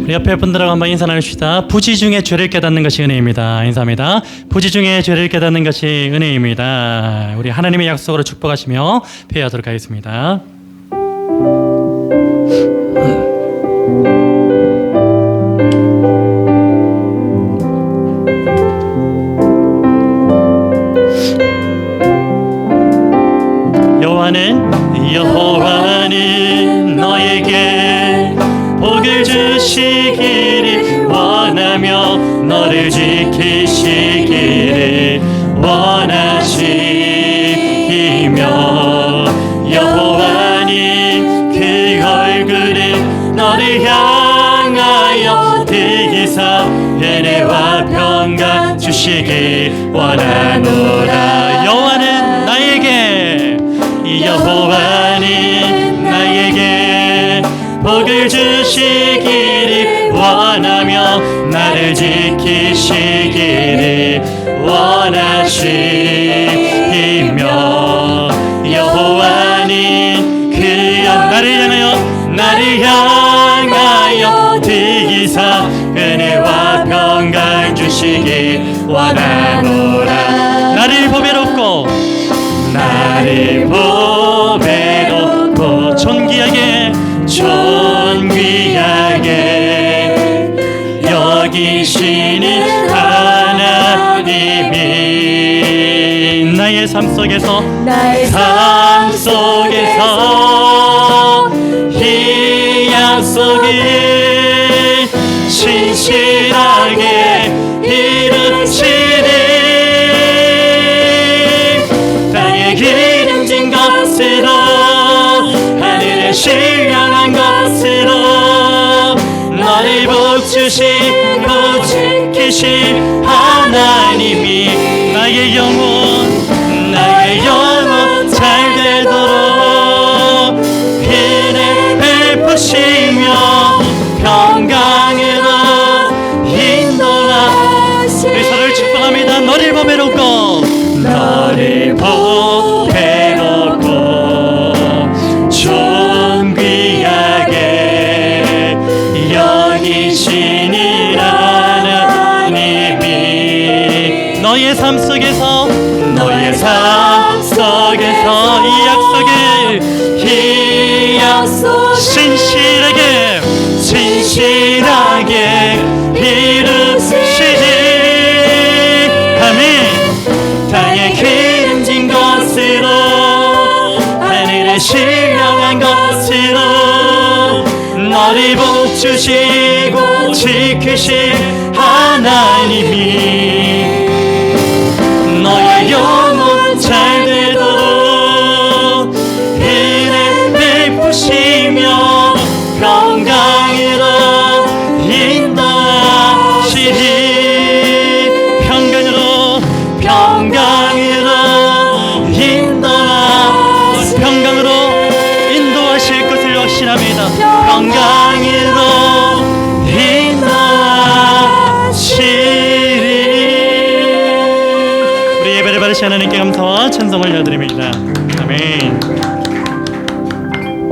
우리 옆에 분들하고 한번 인사 나눕시다. 부지 중에 죄를 깨닫는 것이 은혜입니다. 인사합니다. 부지 중에 죄를 깨닫는 것이 은혜입니다. 우리 하나님의 약속으로 축복하시며 회의하도록 하겠습니다. 여호와는 너에게 복을 주시기를 원하며 너를 지키시기를 원하시며 여호와는 그 얼굴을 너를 향하여 들이사 은혜와 평강 주시길 원하노라. 여호와는 나에게 복을 주시기를 원하며 나를 지키시기를 원하시며 여호와는 나를 향하여 들이사 은혜와 평강 주시길 원하노라. 나를 보배롭고 존귀하게 여기시는 하나님이 나의 삶 속에서 이 약속을 신실하게 이루시리. 땅에 기름진 것으로 하늘에 신령한 것으로 너를 복주시고 지키신 하나님이 나의 영혼 잘 되도록 은혜 베푸시며 평강으로 인도하시리. 우리 서로를 축복합니다. 너를 보배롭고 존귀하게 여기시는 하나님이 너의 삶 속에서 이 신실하게 이루시니 아멘. 땅에 기름진 것으로 하늘에 신령한 것으로 너를 복주시고 지키신 하나님이 너의 영혼 잘 되도록 은혜 베푸시며 평강으로 인도하시리 평강으로 인도하실 것을 확신합니다. 평강으로 인도하시리. 우리 예배를 받으신 하나님께 감사와 찬송을 드립니다. 아멘.